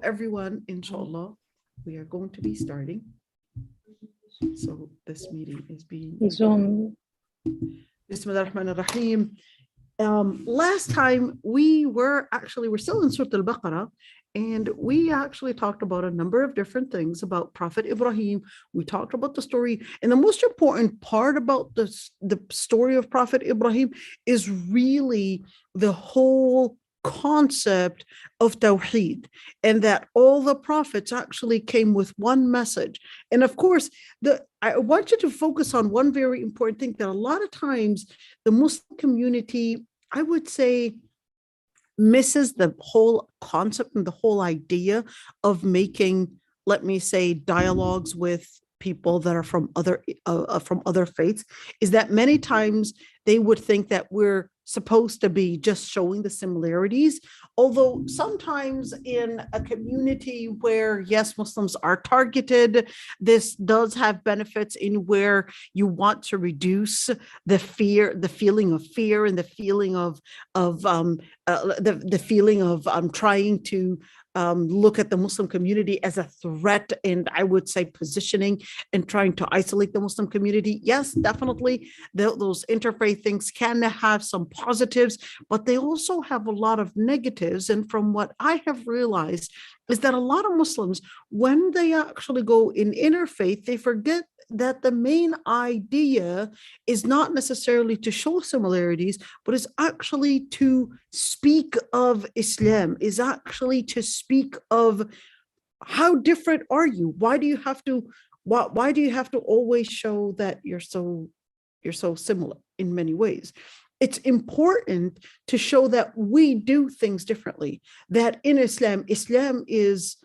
everyone, inshallah. We are going to be starting. So this meeting is being Zoom. Bismillah ar-Rahman ar-Rahim. Last time we're still in Surah Al-Baqarah, and we actually talked about a number of different things about Prophet Ibrahim. We talked about the story, and the most important part about the story of Prophet Ibrahim is really the whole concept of Tawheed, and that all the prophets actually came with one message. And of course, I want you to focus on one very important thing, that a lot of times the Muslim community, I would say, misses the whole concept and the whole idea of making, let me say, dialogues with people that are from other faiths, is that many times they would think that we're supposed to be just showing the similarities, although sometimes in a community where, yes, Muslims are targeted, this does have benefits in where you want to reduce the feeling of fear, and the feeling of trying to look at the Muslim community as a threat, and I would say positioning and trying to isolate the Muslim community. Yes, definitely, those interfaith things can have some positives, but they also have a lot of negatives. And from what I have realized is that a lot of Muslims, when they actually go in interfaith, they forget that the main idea is not necessarily to show similarities, but is actually to speak of Islam, is actually to speak of how different are you? Why do you have to always show that you're so similar in many ways? It's important to show that we do things differently, that in Islam is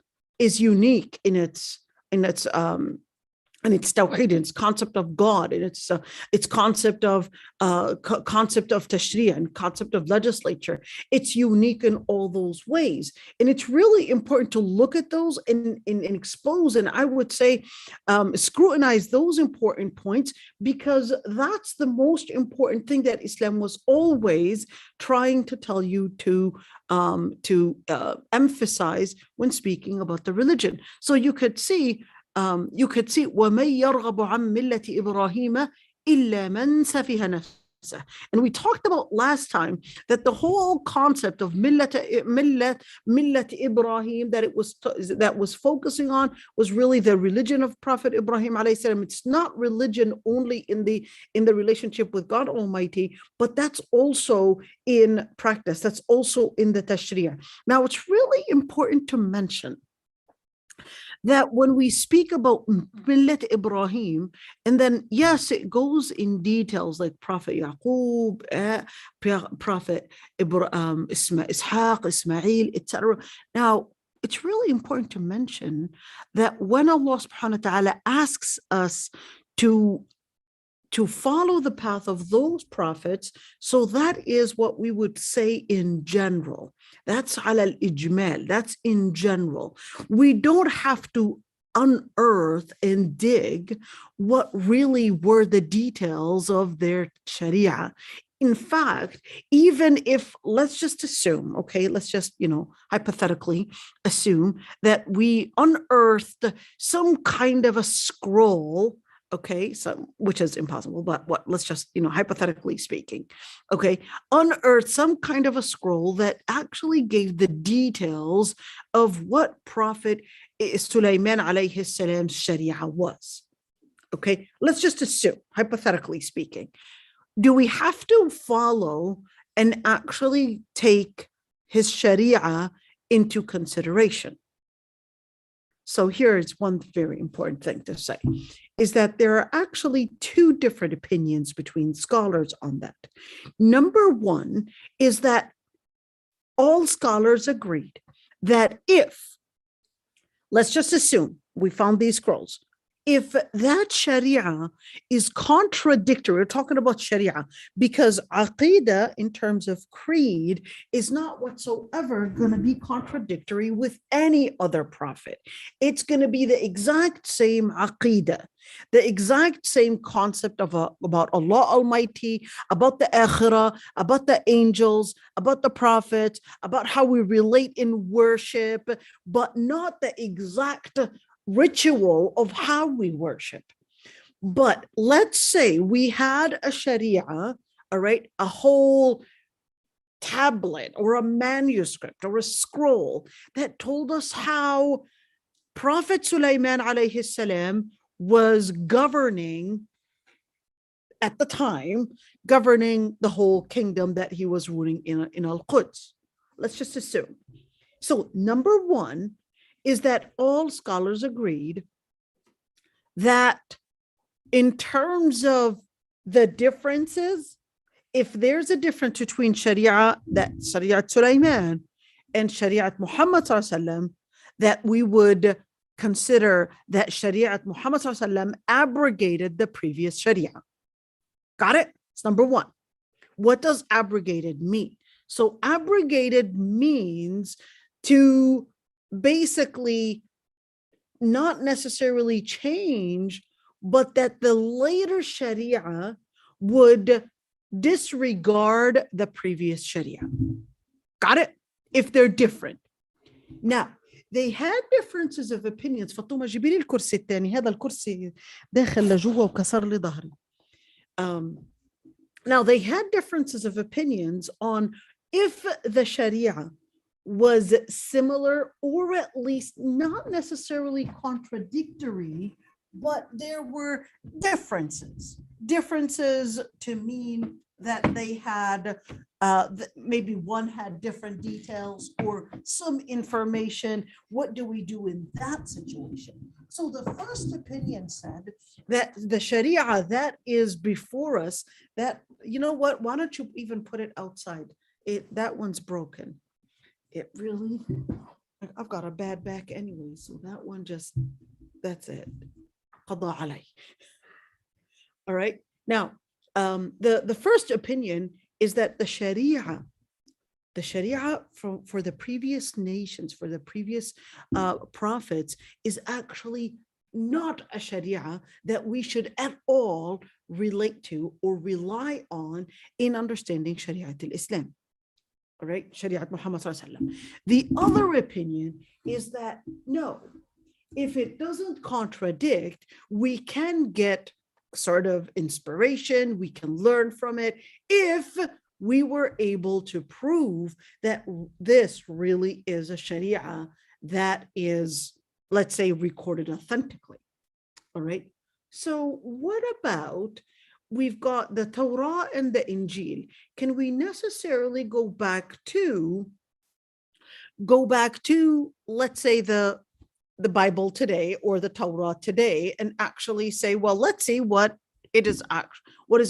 unique in its tawheed, its concept of God, and its concept of tashri'ah and concept of legislature. It's unique in all those ways, and it's really important to look at those and expose, and I would say scrutinize those important points, because that's the most important thing that Islam was always trying to tell you to emphasize when speaking about the religion. So you could see وَمَن يَرْغَبُ عَن مِلَّةِ إِبْرَاهِيمَ إِلَّا مَن سَفِهَ نَفْسَهُ. And we talked about last time that the whole concept of millat Ibrahim that was focusing on was really the religion of Prophet Ibrahim alayhi salam. It's not religion only in the relationship with God Almighty, but that's also in practice. That's also in the tashri'ah. Now, it's really important to mention that when we speak about Millat Ibrahim, and then, yes, it goes in details like Prophet Yaqub, Prophet Ishaq, Ismail, etc. Now, it's really important to mention that when Allah subhanahu wa ta'ala asks us to follow the path of those prophets, so that is what we would say in general. That's ala al-ijmal, that's in general. We don't have to unearth and dig what really were the details of their sharia. In fact, even if, let's just assume, okay, let's just, hypothetically assume that we unearthed some kind of a scroll, okay, so which is impossible, but let's just, hypothetically speaking, okay, unearth some kind of a scroll that actually gave the details of what Prophet Sulaiman alayhi salam's sharia was. Okay, let's just assume, hypothetically speaking, do we have to follow and actually take his sharia into consideration? So here is one very important thing to say, is that there are actually two different opinions between scholars on that. Number one is that all scholars agreed that if, let's just assume we found these scrolls, if that sharia is contradictory, we're talking about sharia, because aqidah in terms of creed is not whatsoever going to be contradictory with any other prophet. It's going to be the exact same aqidah, the exact same concept of about Allah Almighty, about the akhirah, about the angels, about the prophets, about how we relate in worship, but not the exact ritual of how we worship. But let's say we had a sharia, all right, a whole tablet or a manuscript or a scroll that told us how Prophet Sulaiman alayhi salam was governing at the time, governing the whole kingdom that he was ruling in Al-Quds. Let's just assume. So number one is that all scholars agreed that in terms of the differences, if there's a difference between Sharia, that Shariat Sulaiman and Shariat Muhammad sallam, that we would consider that Shariat Muhammad sallam abrogated the previous Sharia. Got it? It's number one. What does abrogated mean? So abrogated means to basically not necessarily change, but that the later Sharia would disregard the previous Sharia. Got it? If they're different. Now, they had differences of opinions. فاطمة جيبي لي الكرسي الثاني، هذا الكرسي داخل لجوه وكسر لي ظهري. Now, they had differences of opinions on if the Sharia was similar or at least not necessarily contradictory, but there were differences. Differences to mean that they had, maybe one had different details or some information. What do we do in that situation? So the first opinion said that the Sharia that is before us, that, you know what, why don't you even put it outside? That one's broken. It really, I've got a bad back anyway, so that one just, that's it. Qada alay. All right. Now, the first opinion is that the Sharia for the previous nations, for the previous prophets, is actually not a Sharia that we should at all relate to or rely on in understanding Shariat al-Islam. All right, Shariat Muhammad sallallahu alaihi wasallam. The other opinion is that no, if it doesn't contradict, we can get sort of inspiration, we can learn from it if we were able to prove that this really is a Sharia that is, let's say, recorded authentically. All right. So what about, we've got the Torah and the Injil. Can we necessarily go back to, let's say, the Bible today or the Torah today and actually say, well, let's see what is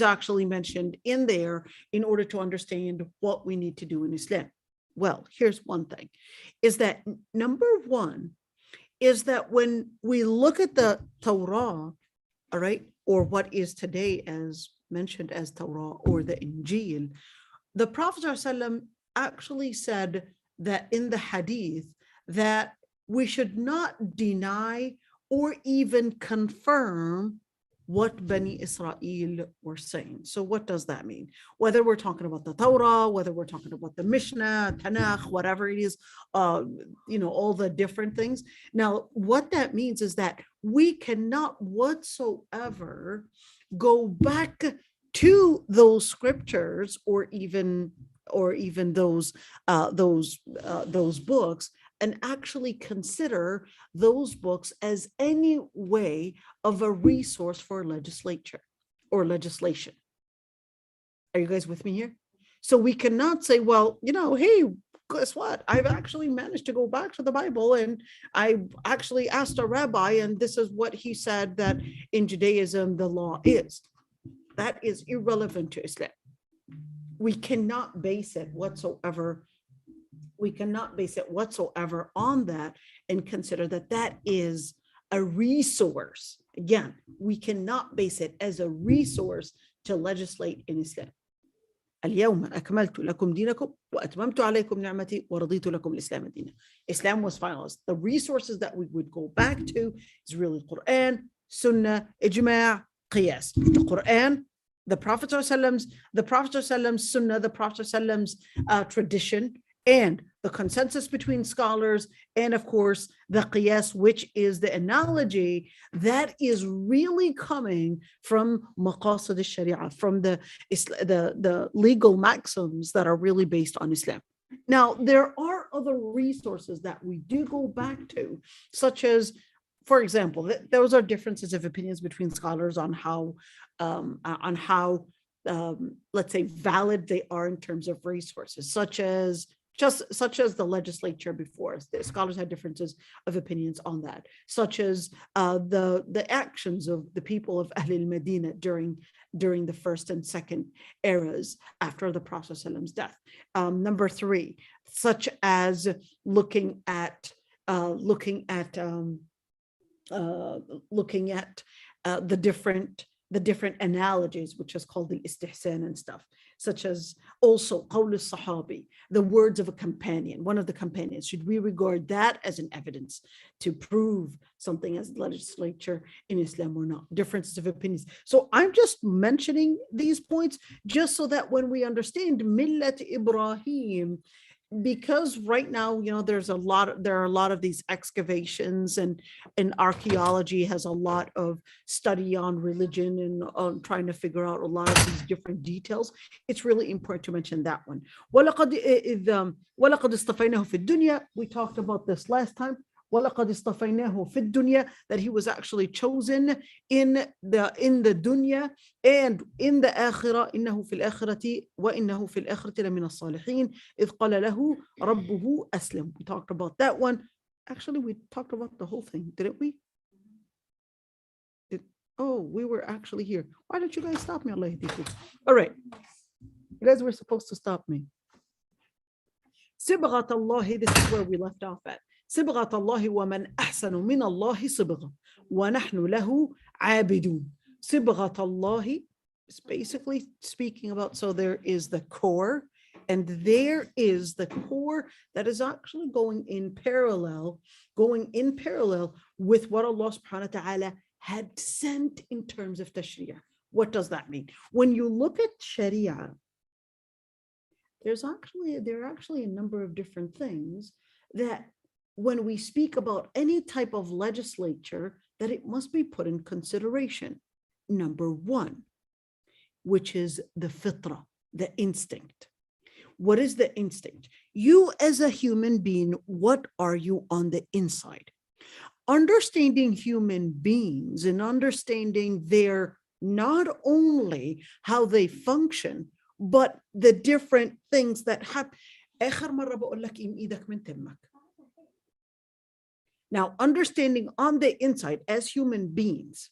actually mentioned in there in order to understand what we need to do in Islam? Well, here's one thing, is that number one is that when we look at the Torah, all right, or what is today as mentioned as Torah or the Injil, the Prophet ﷺ actually said that in the hadith that we should not deny or even confirm what Bani Israel were saying. So what does that mean? Whether we're talking about the Torah, whether we're talking about the Mishnah, Tanakh, whatever it is, all the different things. Now, what that means is that we cannot whatsoever go back to those scriptures or even those books and actually consider those books as any way of a resource for legislature or legislation. Are you guys with me here? So we cannot say, well, hey, guess what? I've actually managed to go back to the Bible and I actually asked a rabbi and this is what he said that in Judaism the law is. That is irrelevant to Islam. We cannot base it whatsoever on that and consider that that is a resource Again, we cannot base it as a resource to legislate in Islam. اليوم أكملت لكم دينكم وأتممت عليكم نعمتي ورضيت لكم الإسلام دينا. Islam was finalized. The resources that we would go back to is really Quran, Sunnah, Ijma', Qiyas. The Quran, the Prophet ﷺ's Sunnah, the Prophet ﷺ's tradition, and the consensus between scholars, and of course the qiyas, which is the analogy that is really coming from maqasid al-sharia, from the legal maxims that are really based on Islam. Now, there are other resources that we do go back to, such as, for example, those are differences of opinions between scholars on how let's say valid they are in terms of resources, such as the legislature before us. The scholars had differences of opinions on that, such as the actions of the people of Ahl al-Medina during the first and second eras after the Prophet's death. Number three, such as looking at the different analogies, which is called the istihsan and stuff, such as also qawl al-sahabi, the words of a companion, one of the companions. Should we regard that as an evidence to prove something as legislature in Islam or not? Differences of opinions. So I'm just mentioning these points just so that when we understand Millat Ibrahim, because right now, there are a lot of these excavations, and archaeology has a lot of study on religion and on trying to figure out a lot of these different details. It's really important to mention that one. وَلَقَدْ اصْطَفَيْنَاهُ فِي الدُّنْيَا. We talked about this last time. وَلَقَدْ اصْطَفَيْنَاهُ فِي الدُّنْيَا, that he was actually chosen in the dunya and in the akhirah. إِنَّهُ فِي الْآخِرَةِ وَإِنَّهُ فِي الْآخِرَةِ لَمِنَ الصَّالِحِينَ إِذْ قَالَ لَهُ رَبُّهُ أَسْلِمْ. We talked about that one. Actually, we talked about the whole thing, didn't we? We were actually here. Why don't you guys stop me? Allah yahdikum. All right. You guys were supposed to stop me. صبغة الله, this is where we left off at. صبغة الله ومن أحسن من الله صبغة ونحن له عابدون. صبغة الله is basically speaking about, so there is the core, and there is the core that is actually going in parallel with what Allah subhanahu wa ta'ala had sent in terms of tashri'ah. What does that mean? When you look at sharia, there are actually a number of different things that when we speak about any type of legislature, that it must be put in consideration. Number one, which is the fitra, the instinct. What is the instinct? You as a human being, what are you on the inside? Understanding human beings and understanding their, not only how they function, but the different things that happen. Now, understanding on the inside as human beings,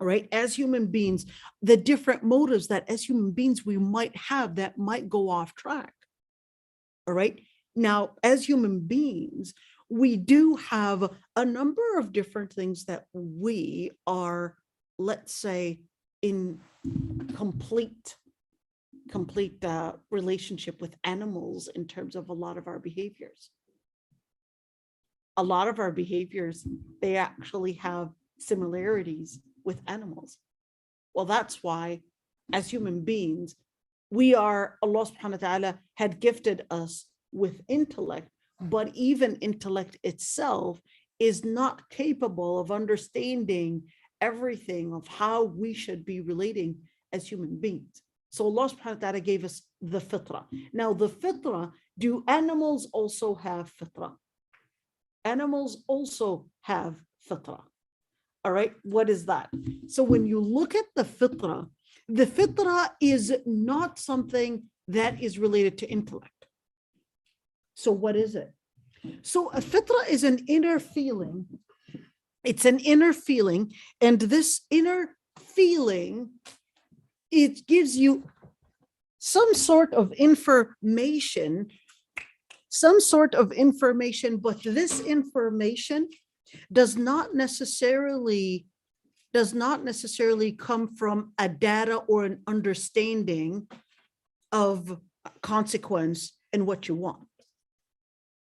all right, as human beings, the different motives that as human beings we might have that might go off track. All right. Now, as human beings, we do have a number of different things that we are, let's say, in complete relationship with animals in terms of a lot of our behaviors. A lot of our behaviors, they actually have similarities with animals. Well, that's why as human beings, Allah subhanahu wa ta'ala had gifted us with intellect, but even intellect itself is not capable of understanding everything of how we should be relating as human beings. So Allah subhanahu wa ta'ala gave us the fitrah. Now the fitrah, do animals also have fitrah? Animals also have fitrah. All right, what is that? So when you look at the fitrah is not something that is related to intellect. So what is it? So a fitrah is an inner feeling. It's an inner feeling, and this inner feeling, it gives you some sort of information, but this information does not necessarily does not necessarily come from a data or an understanding of consequence and what you want.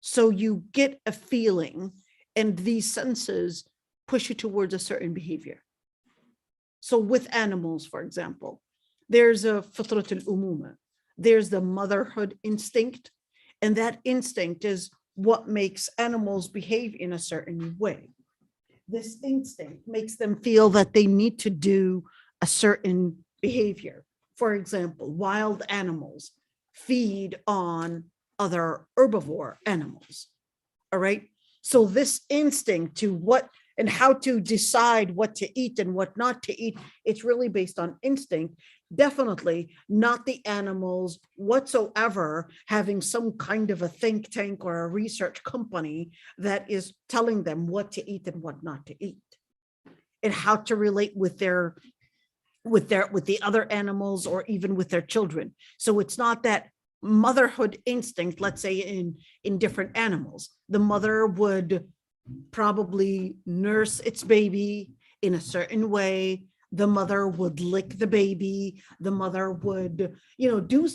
So you get a feeling, and these senses push you towards a certain behavior. So with animals, for example, there's a fitrat al-umuma, there's the motherhood instinct, and that instinct is what makes animals behave in a certain way. This instinct makes them feel that they need to do a certain behavior. For example, wild animals feed on other herbivore animals. All right. So this instinct to what and how to decide what to eat and what not to eat, it's really based on instinct. Definitely not the animals whatsoever having some kind of a think tank or a research company that is telling them what to eat and what not to eat, and how to relate with the other animals or even with their children. So it's not that motherhood instinct, let's say in different animals, the mother would probably nurse its baby in a certain way. The mother would lick the baby. The mother would, do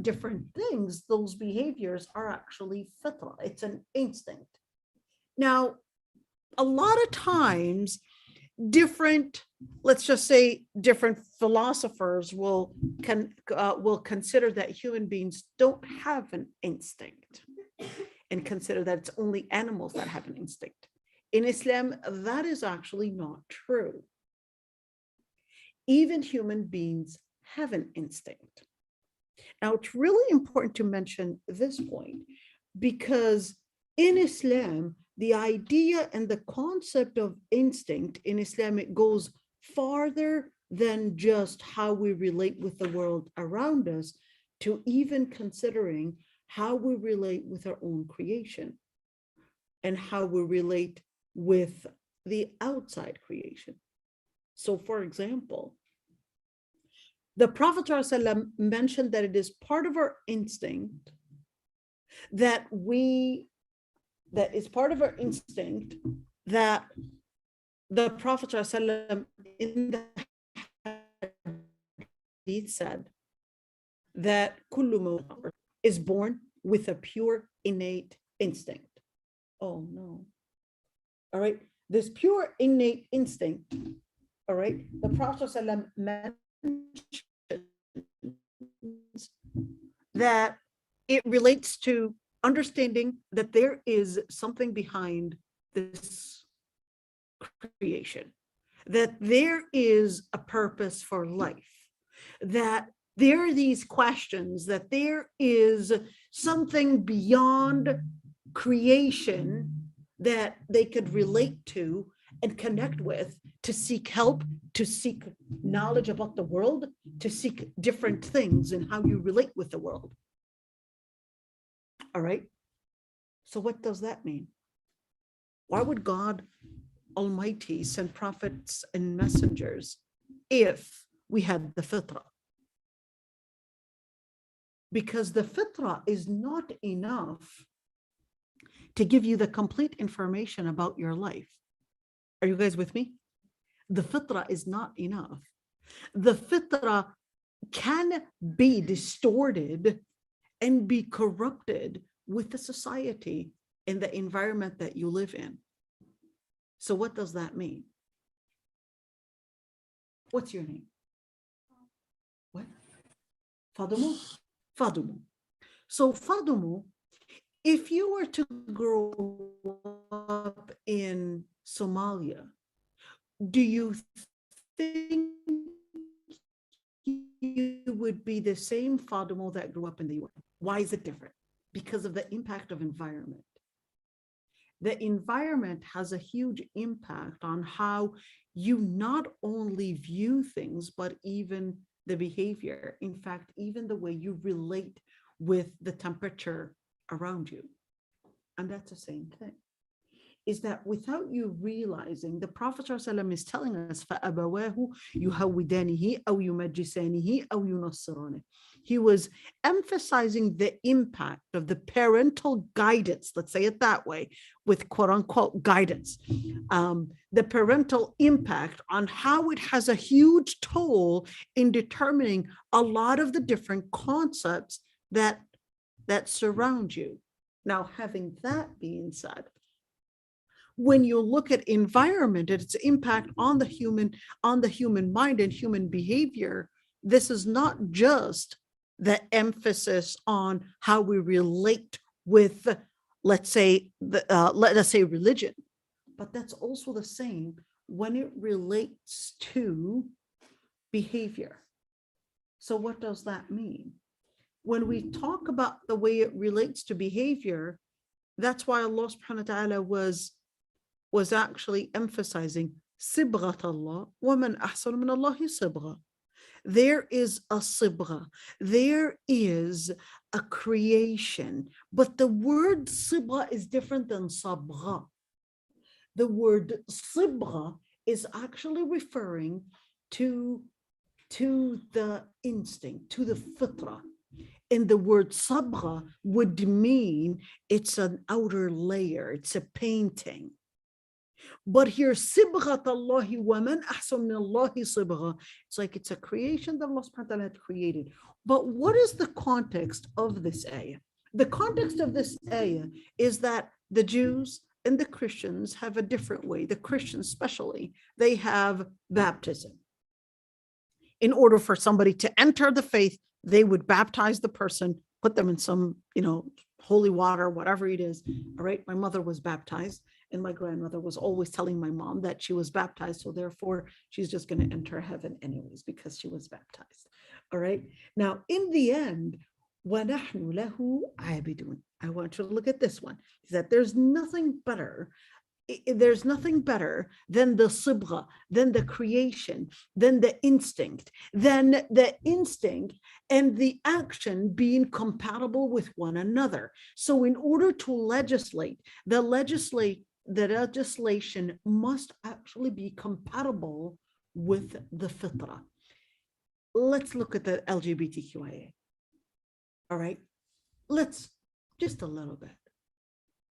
different things. Those behaviors are actually fitra. It's an instinct. Now, a lot of times, let's just say different philosophers will consider that human beings don't have an instinct, and consider that it's only animals that have an instinct. In Islam, that is actually not true. Even human beings have an instinct. Now, it's really important to mention this point, because in Islam, the idea and the concept of instinct in Islam, it goes farther than just how we relate with the world around us, to even considering how we relate with our own creation and how we relate with the outside creation. So, for example, the Prophet ﷺ mentioned that it is part of our instinct that the Prophet ﷺ in the hadith said that kullu mawlud is born with a pure innate instinct. Oh no. All right. This pure innate instinct, all right, the Prophet ﷺ mentions that it relates to understanding that there is something behind this creation, that there is a purpose for life, that there are these questions, that there is something beyond creation that they could relate to and connect with, to seek help, to seek knowledge about the world, to seek different things and how you relate with the world. All right. So what does that mean? Why would God Almighty send prophets and messengers if we had the fitrah? Because the fitrah is not enough to give you the complete information about your life. Are you guys with me? The fitrah is not enough. The fitrah can be distorted and be corrupted with the society and the environment that you live in. So what does that mean? What's your name? What? Fadumo? Fadumo. So Fadumo, if you were to grow up in Somalia, do you think you would be the same Fadumo that grew up in the US? Why is it different? Because of the impact of environment. The environment has a huge impact on how you not only view things, but even the behavior. In fact, even the way you relate with the temperature around you. And that's the same thing. is that without you realizing, the Prophet ﷺ is telling us, فَأَبَوَاهُ يُهَوِّدَانِهِ أَوْ يُمَجِّسَانِهِ أَوْ يُنَصِّرَانِهِ. He was emphasizing the impact of the parental guidance, let's say it that way, with quote unquote guidance, the parental impact on how it has a huge toll in determining a lot of the different concepts that surround you. Now, having that being said, when you look at environment and its impact on the human mind and human behavior, this is not just the emphasis on how we relate with, let's say religion, but that's also the same when it relates to behavior. So what does that mean? When we talk about the way it relates to behavior, that's why Allah subhanahu wa ta'ala was actually emphasizing sibghat Allah, wa man ahsanu min Allahi sibgha. There is a sibgha, there is a creation, but the word sibgha is different than sabgha. The word sibgha is actually referring to the instinct, to the fitrah. And the word sabgha would mean it's an outer layer, it's a painting. But here, sibghat Allahi wa man ahsan min Allahi sibgha. It's like it's a creation that Allah subhanahu wa ta'ala had created. But what is the context of this ayah? The context of this ayah is that the Jews and the Christians have a different way. The Christians especially, they have baptism. In order for somebody to enter the faith, they would baptize the person, put them in some, holy water, whatever it is. All right. My mother was baptized, and my grandmother was always telling my mom that she was baptized. So therefore, she's just going to enter heaven anyways because she was baptized. All right. Now, in the end, وَنَحْنُ لَهُ عَابِدُونَ. I want you to look at this one. Is that there's nothing better than the sibgha, than the creation, than the instinct, and the action being compatible with one another. So in order to legislate, the legislation must actually be compatible with the fitrah. Let's look at the LGBTQIA. All right, let's just a little bit.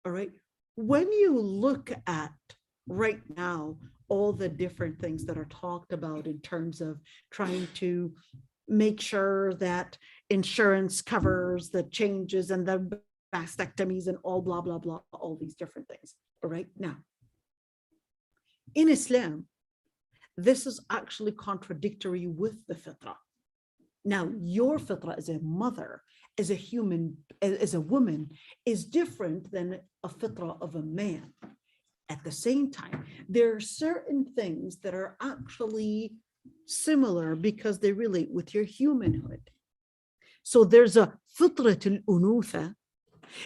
All right. When you look at right now, all the different things that are talked about in terms of trying to make sure that insurance covers the changes and the mastectomies and all blah, blah, blah, all these different things. All right. Now, in Islam, this is actually contradictory with the fitrah. Now, your fitrah as a mother, as a human, as a woman, is different than a fitrah of a man. At the same time, there are certain things that are actually similar because they relate with your humanhood. So there's a fitrat al-unutha,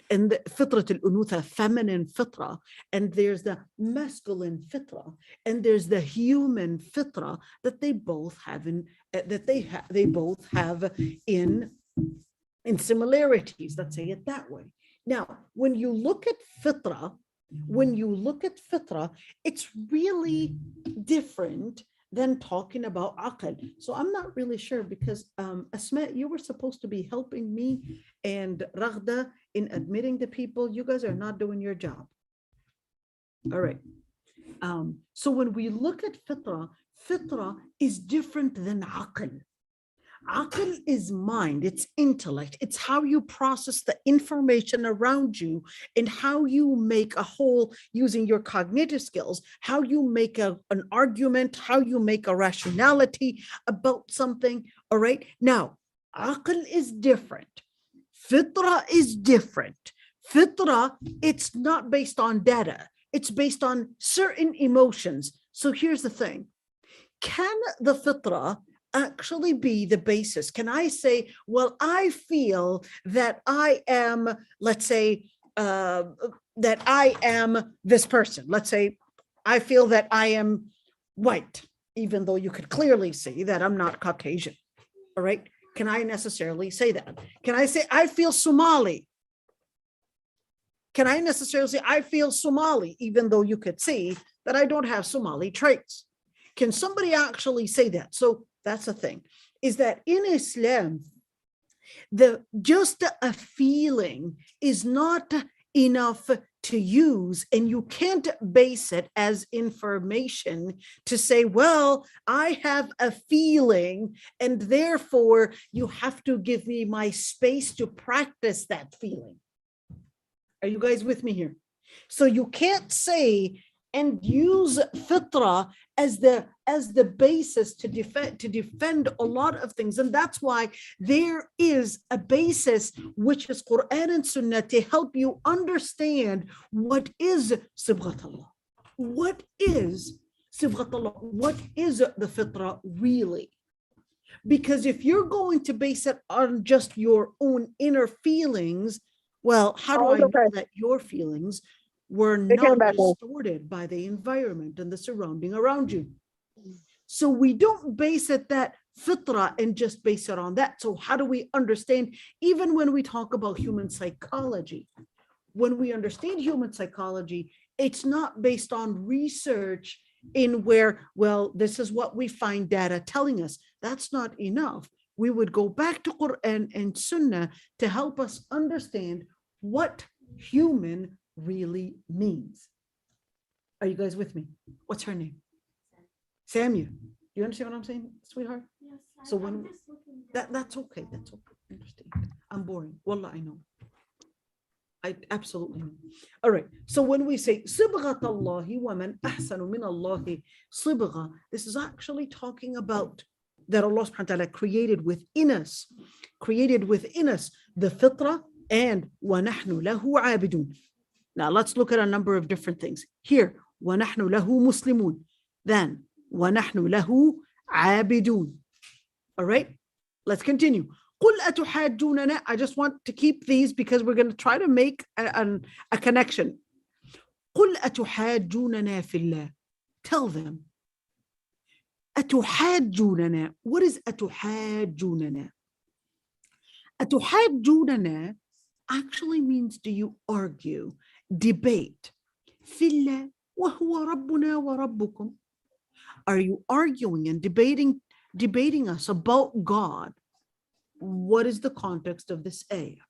and the fitrat al-unutha, feminine fitrah, and there's the masculine fitrah, and there's the human fitrah that they both have in similarities. Let's say it that way. Now, when you look at fitrah, it's really different than talking about aql. So I'm not really sure because Asma, you were supposed to be helping me and Raghda in admitting the people. You guys are not doing your job. All right. So when we look at fitrah is different than aql. Aql is mind, it's intellect, it's how you process the information around you and how you make a whole using your cognitive skills, how you make an argument, how you make a rationality about something. All right. Now, aql is different. Fitrah is different. Fitrah, it's not based on data. It's based on certain emotions. So here's the thing. Can the fitrah actually be the basis? Can I say, well, I feel that I am, let's say, that I am this person. Let's say I feel that I am white, even though you could clearly see that I'm not Caucasian. All right. Can I necessarily say that? Can I say I feel Somali? Can I necessarily say I feel Somali, even though you could see that I don't have Somali traits? Can somebody actually say that? So that's the thing, is that in Islam, just a feeling is not enough to use, and you can't base it as information to say, well, I have a feeling and therefore you have to give me my space to practice that feeling. Are you guys with me here? So you can't say and use fitra as the basis to defend a lot of things. And that's why there is a basis, which is Quran and Sunnah, to help you understand what is Sibghat Allah. What is Sibghat Allah? What is the fitra really? Because if you're going to base it on just your own inner feelings, well, how do I know that your feelings were not distorted by the environment and the surrounding around you? So we don't base it that fitra and just base it on that. So how do we understand, even when we talk about human psychology, when we understand human psychology, it's not based on research in where, well, this is what we find data telling us. That's not enough. We would go back to Quran and Sunnah to help us understand what human really means. Are you guys with me? What's her name? Samia. Do you understand what I'm saying, sweetheart? Yes. So when that's okay. That's okay. I understand. I'm boring. Wallah, I know. I absolutely know. All right. So when we say Sibghat Allahi wa man ahsanu min Allahi sibgha, this is actually talking about that Allah subhanahu wa ta'ala created within us the fitra and wa nahnu lahu abidun. Now let's look at a number of different things. Here, وَنَحْنُ لَهُ مُسْلِمُونَ. Then, وَنَحْنُ لَهُ عَابِدُونَ. All right, let's continue. قُلْ أَتُحَاجُّونَنَا. I just want to keep these because we're going to try to make a connection. قُلْ أَتُحَاجُّونَنَا فِي اللَّهِ. Tell them. أَتُحَاجُّونَنَا. What is أَتُحَاجُّونَنَا? أَتُحَاجُّونَنَا actually means, do you argue, debate? فِي وَهُوَ رَبُّنَا وَرَبُّكُمْ. Are you arguing and debating us about God? What is the context of this ayah?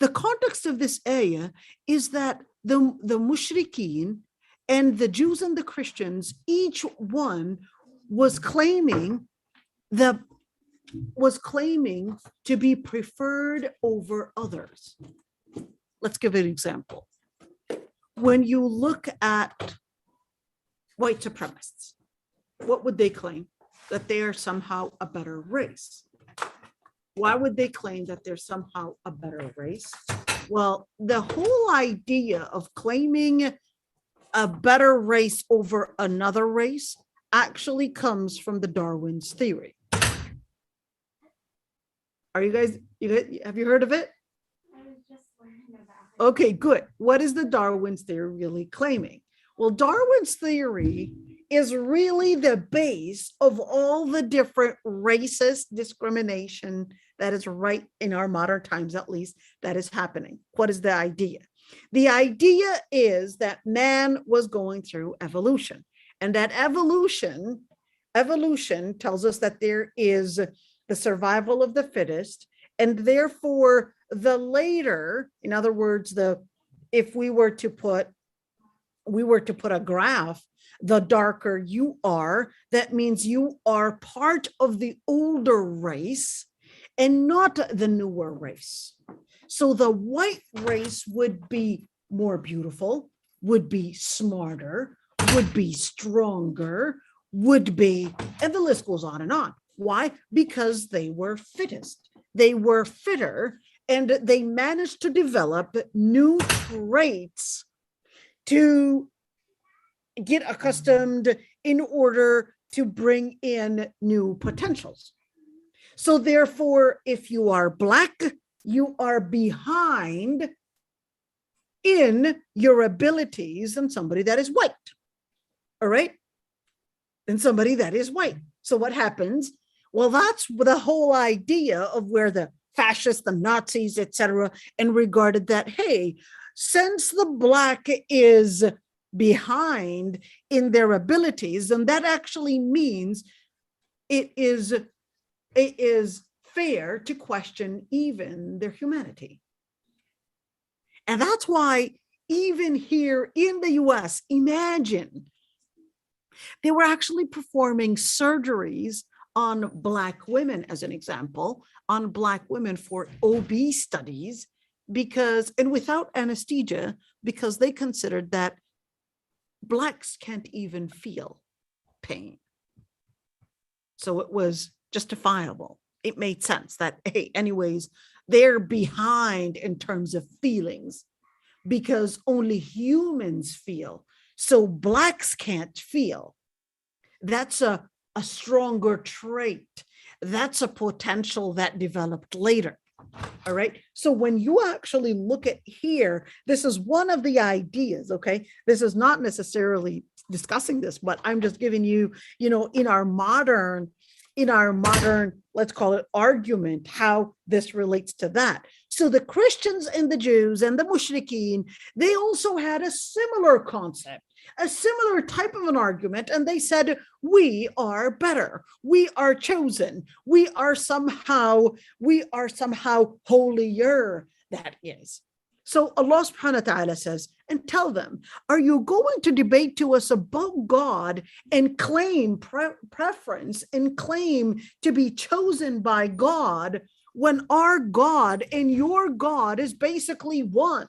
The context of this ayah is that the mushrikeen and the Jews and the Christians, each one was claiming to be preferred over others. Let's give an example. When you look at white supremacists, what would they claim? That they are somehow a better race. Why would they claim that they're somehow a better race? Well, the whole idea of claiming a better race over another race actually comes from the Darwin's theory. Are you guys, have you heard of it? I was just learning about it. Okay, good. What is the Darwin's theory really claiming? Well, Darwin's theory is really the base of all the different racist discrimination that is right in our modern times, at least, that is happening. What is the idea? The idea is that man was going through evolution, and that evolution tells us that there is the survival of the fittest, and therefore the later, in other words, if we were to put a graph, the darker you are, that means you are part of the older race and not the newer race. So the white race would be more beautiful, would be smarter, would be stronger, would be, and the list goes on and on. Why? Because they were fittest. They were fitter, and they managed to develop new traits to get accustomed in order to bring in new potentials. So therefore, if you are Black, you are behind in your abilities than somebody that is white. All right? Than somebody that is white. So what happens? Well, that's the whole idea of where the fascists, the Nazis, etc., and regarded that, hey, since the Black is behind in their abilities, then that actually means it is fair to question even their humanity. And that's why even here in the US, imagine they were actually performing surgeries on Black women, as an example, on Black women for OB studies, because, and without anesthesia, because they considered that Blacks can't even feel pain. So it was justifiable. It made sense that, hey, anyways, they're behind in terms of feelings because only humans feel. So Blacks can't feel. That's a stronger trait. That's a potential that developed later. All right. So when you actually look at here, this is one of the ideas. Okay. This is not necessarily discussing this, but I'm just giving you, in our modern, let's call it argument, how this relates to that. So the Christians and the Jews and the Mushrikeen, they also had a similar concept, a similar type of an argument. And they said, we are better. We are chosen. We are somehow holier, that is. So Allah subhanahu wa ta'ala says, and tell them, are you going to debate to us about God and claim preference and claim to be chosen by God when our God and your God is basically one?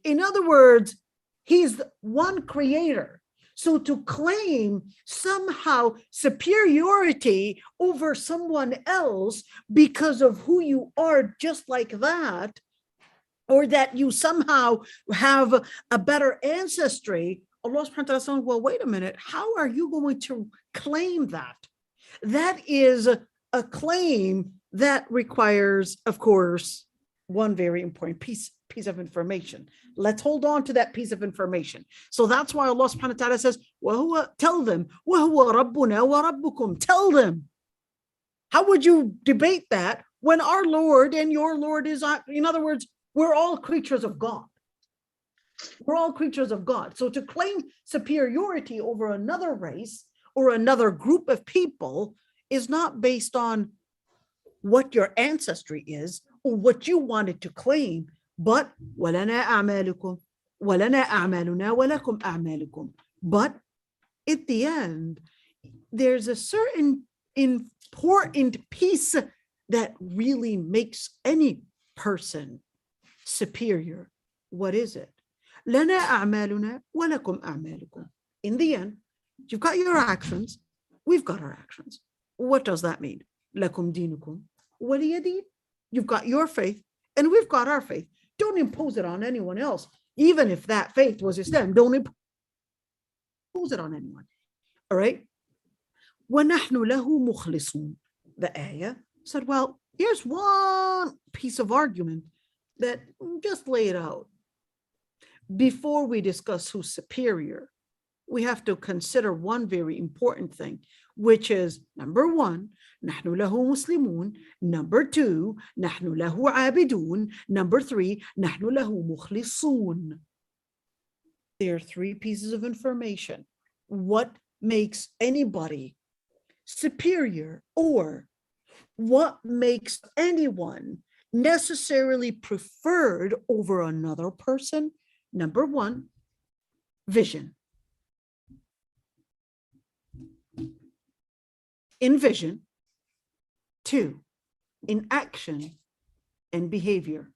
In other words, He's one creator. So to claim somehow superiority over someone else because of who you are, just like that, or that you somehow have a better ancestry, Allah subhanahu wa ta'ala says, well, wait a minute, how are you going to claim that? That is a claim that requires, of course, one very important piece of information. Let's hold on to that piece of information. So that's why Allah subhanahu wa ta'ala says, tell them, وَهُوَ رَبُّنَا وَرَبُّكُمْ. Tell them. How would you debate that when our Lord and your Lord is, in other words, we're all creatures of God. We're all creatures of God. So to claim superiority over another race or another group of people is not based on what your ancestry is or what you wanted to claim, but وَلَنَا أَعْمَالُكُمْ وَلَنَا أَعْمَالُنَا وَلَكُمْ أَعْمَالُكُمْ. But at the end, there's a certain important piece that really makes any person superior. What is it? لَنَا أَعْمَالُنَا وَلَكُمْ أَعْمَالُكُمْ. In the end, you've got your actions, we've got our actions. What does that mean? لَكُمْ دِينُكُمْ وَلِيَ دِينِ. You've got your faith and we've got our faith. Don't impose it on anyone else. Even if that faith was Islam, don't impose it on anyone. All right? وَنَحْنُ لَهُ مُخْلِصُونَ. The ayah said, well, here's one piece of argument that just lay it out. Before we discuss who's superior, we have to consider one very important thing, which is number one, نحن له مسلمون. Number two, نحن له عابدون. Number three, نحن له مخلصون. There are three pieces of information. What makes anybody superior, or what makes anyone necessarily preferred over another person? Number one, vision. In vision. Two, in action and behavior.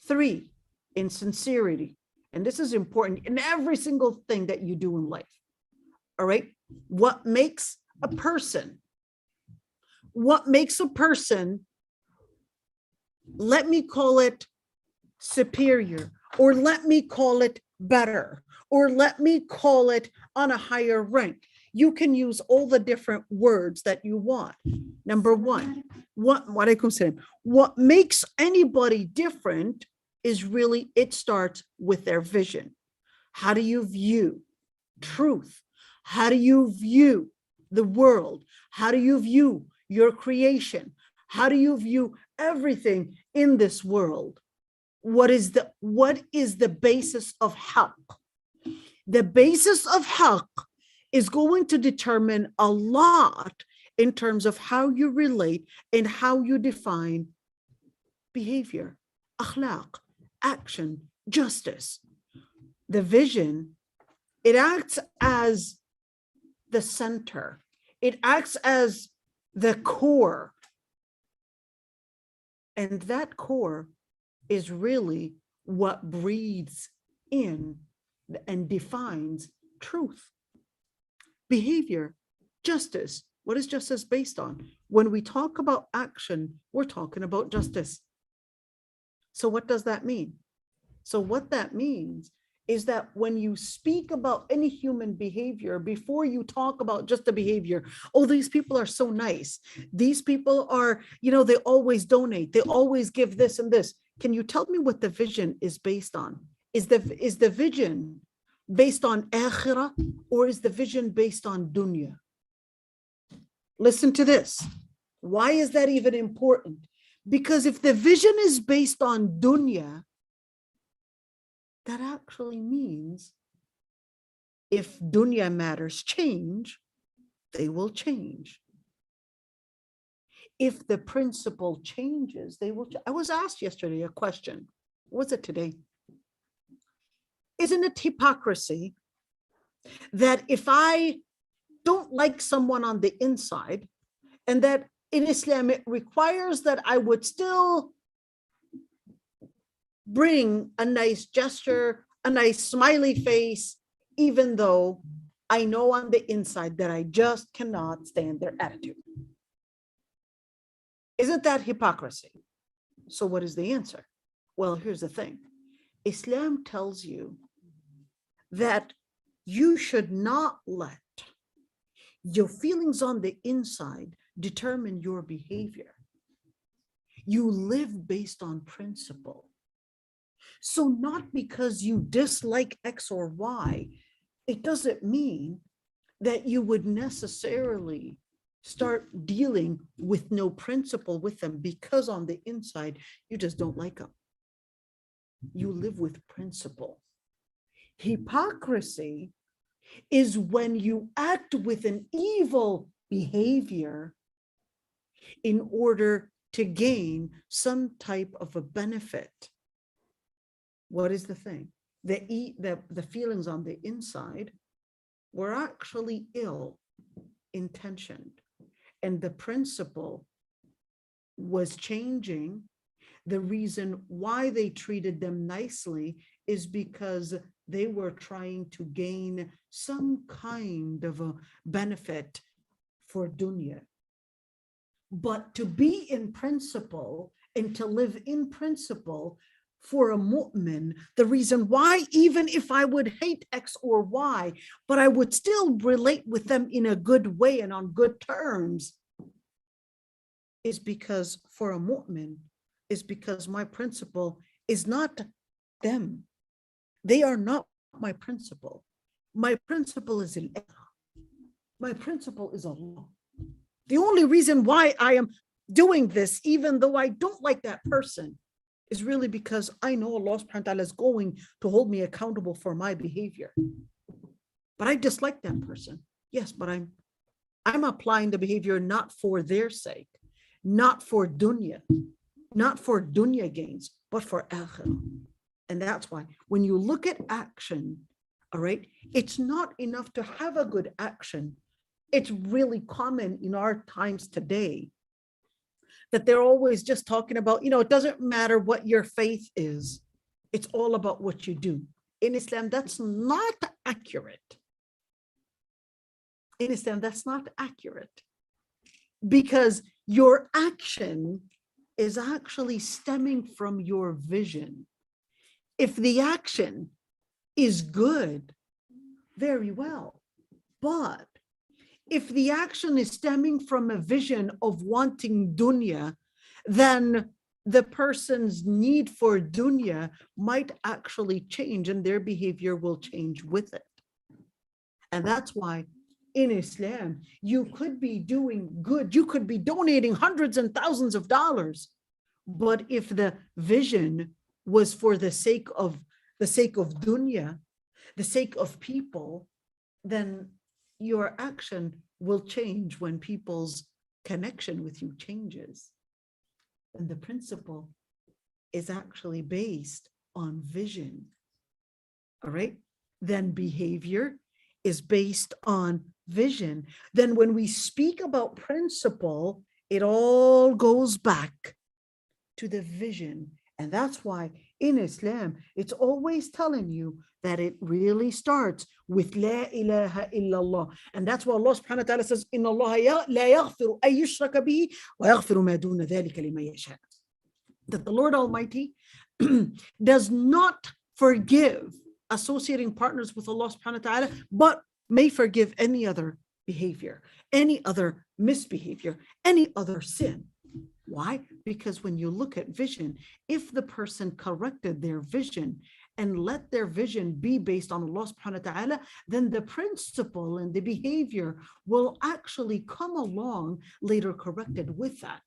Three, in sincerity. And this is important in every single thing that you do in life. All right. What makes a person? Let me call it superior, or let me call it better, or let me call it on a higher rank. You can use all the different words that you want. Number one, what makes anybody different is really, it starts with their vision. How do you view truth? How do you view the world? How do you view your creation? How do you view everything in this world? what is the basis of haqq? The basis of haqq is going to determine a lot in terms of how you relate and how you define behavior, akhlaq, action, justice. The vision, it acts as the center. It acts as the core. And that core is really what breathes in and defines truth, behavior, justice. What is justice based on? When we talk about action, we're talking about justice. So what does that mean? So what that means is that when you speak about any human behavior, before you talk about just the behavior, oh, these people are so nice. These people are, they always donate. They always give this and this. Can you tell me what the vision is based on? Is the vision based on akhirah, or is the vision based on dunya? Listen to this. Why is that even important? Because if the vision is based on dunya, that actually means if dunya matters change, they will change. If the principle changes, they will. I was asked yesterday a question. What was it today? Isn't it hypocrisy that if I don't like someone on the inside, and that in Islam it requires that I would still bring a nice gesture, a nice smiley face, even though I know on the inside that I just cannot stand their attitude? Isn't that hypocrisy? So what is the answer? Well, here's the thing. Islam tells you that you should not let your feelings on the inside determine your behavior. You live based on principle. So not because you dislike X or Y, it doesn't mean that you would necessarily start dealing with no principle with them, because on the inside, you just don't like them. You live with principle. Hypocrisy is when you act with an evil behavior in order to gain some type of a benefit. What is the thing? The feelings on the inside were actually ill intentioned, and the principle was changing. The reason why they treated them nicely is because they were trying to gain some kind of a benefit for dunya. But to be in principle and to live in principle for a mu'min, the reason why, even if I would hate X or Y, but I would still relate with them in a good way and on good terms, is because for a mu'min, is because my principle is not them. They are not my principle. My principle is al-ilah. My principle is Allah. The only reason why I am doing this, even though I don't like that person, is really because I know Allah subhanahu wa ta'ala is going to hold me accountable for my behavior. But I dislike that person. Yes, but I'm applying the behavior not for their sake, not for dunya gains, but for akhirah. And that's why when you look at action, all right, it's not enough to have a good action. It's really common in our times today that they're always just talking about, it doesn't matter what your faith is. It's all about what you do. In Islam, that's not accurate. In Islam, that's not accurate, because your action is actually stemming from your vision. If the action is good, very well. But if the action is stemming from a vision of wanting dunya, then the person's need for dunya might actually change, and their behavior will change with it. And that's why in Islam, you could be doing good, you could be donating hundreds and thousands of dollars, but if the vision was for the sake of dunya, the sake of people, then your action will change when people's connection with you changes. And the principle is actually based on vision. All right? Then behavior is based on vision. Then when we speak about principle, it all goes back to the vision. And that's why in Islam, it's always telling you that it really starts with La ilaha illallah. And that's why Allah subhanahu wa ta'ala says, Inna Allah la yaghfiru ay yushraka bihi wa yaghfiru ma duna dhalika liman yasha. That the Lord Almighty does not forgive associating partners with Allah subhanahu wa ta'ala, but may forgive any other behavior, any other misbehavior, any other sin. Why? Because when you look at vision, if the person corrected their vision and let their vision be based on Allah subhanahu wa ta'ala, then the principle and the behavior will actually come along later corrected with that.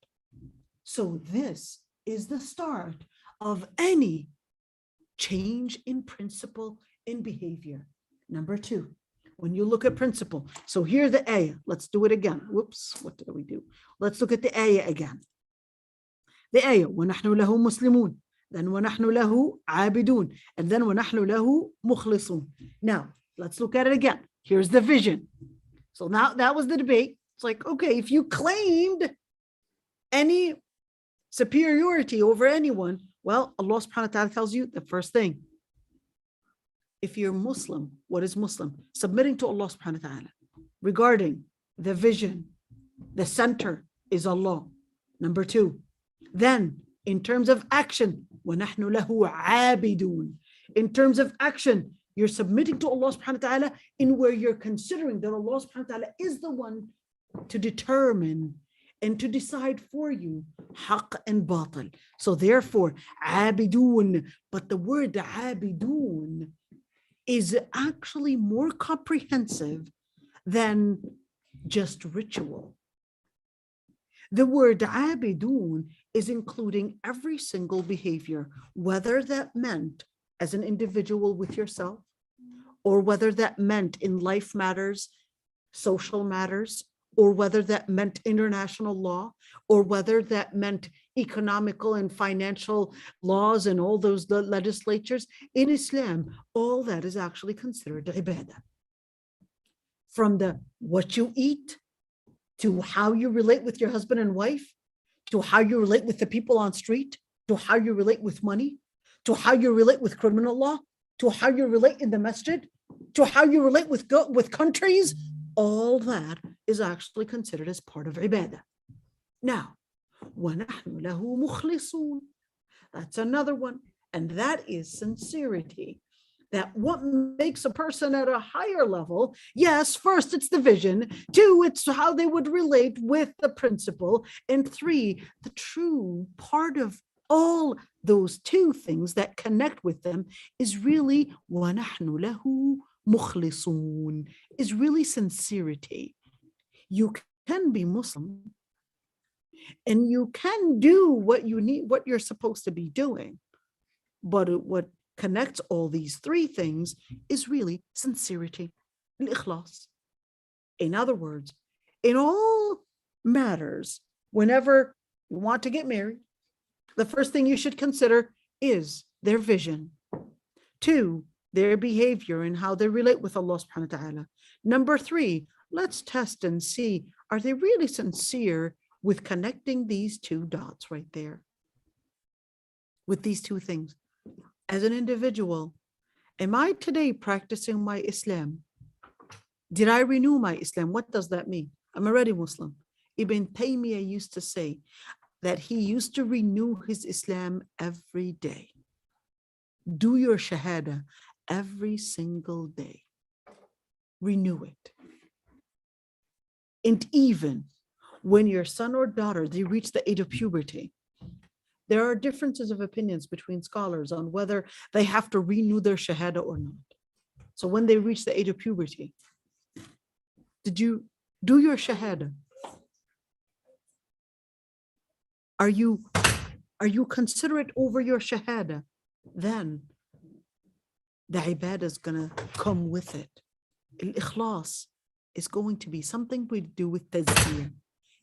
So this is the start of any change in principle in behavior. Number two, when you look at principle. So here the ayah, let's do it again. Whoops, what did we do? Let's look at the ayah again. The ayah, وَنَحْنُ لَهُ مُسْلِمُونَ, then وَنَحْنُ لَهُ عَابِدُونَ, and then وَنَحْنُ لَهُ مُخْلِصُونَ. Now, let's look at it again. Here's the vision. So now that was the debate. It's like, okay, if you claimed any superiority over anyone, well, Allah subhanahu wa ta'ala tells you the first thing. If you're Muslim, what is Muslim? Submitting to Allah subhanahu wa ta'ala. Regarding the vision, the center is Allah. Number two. Then, in terms of action, وَنَحْنُ لَهُ عَابِدُونَ. In terms of action, you're submitting to Allah subhanahu wa ta'ala in where you're considering that Allah subhanahu wa ta'ala is the one to determine and to decide for you haqq and batil. So therefore, عَابِدُونَ. But the word عَابِدُونَ is actually more comprehensive than just ritual. The word abidun is including every single behavior, whether that meant as an individual with yourself, or whether that meant in life matters, social matters, or whether that meant international law, or whether that meant economical and financial laws and all those legislatures. In Islam, all that is actually considered ibadah. From the what you eat, to how you relate with your husband and wife, to how you relate with the people on street, to how you relate with money, to how you relate with criminal law, to how you relate in the masjid, to how you relate with countries, all that is actually considered as part of ibadah. Now, وَنَحْنُ لَهُ مُخْلِصُونَ. That's another one, and that is sincerity. That what makes a person at a higher level, yes, first it's the vision, two, it's how they would relate with the principle, and three, the true part of all those two things that connect with them is really وَنَحْنُ لَهُ مُخْلِصُونَ, is really sincerity. You can be Muslim and you can do what you need, what you're supposed to be doing, but what connects all these three things is really sincerity, al-ikhlas. In other words, in all matters, whenever you want to get married, the first thing you should consider is their vision. Two, their behavior and how they relate with Allah subhanahu wa ta'ala. Number three, let's test and see, are they really sincere with connecting these two dots right there? With these two things. As an individual, am I today practicing my Islam? Did I renew my Islam? What does that mean? I'm already Muslim. Ibn Taymiyyah used to say that he used to renew his Islam every day. Do your shahada every single day. Renew it. And even when your son or daughter, they reach the age of puberty, there are differences of opinions between scholars on whether they have to renew their shahada or not. So when they reach the age of puberty, did you do your shahada? Are you considerate over your shahada? then the ibadah is going to come with it. Al-ikhlas is going to be something we do with tazkiyah.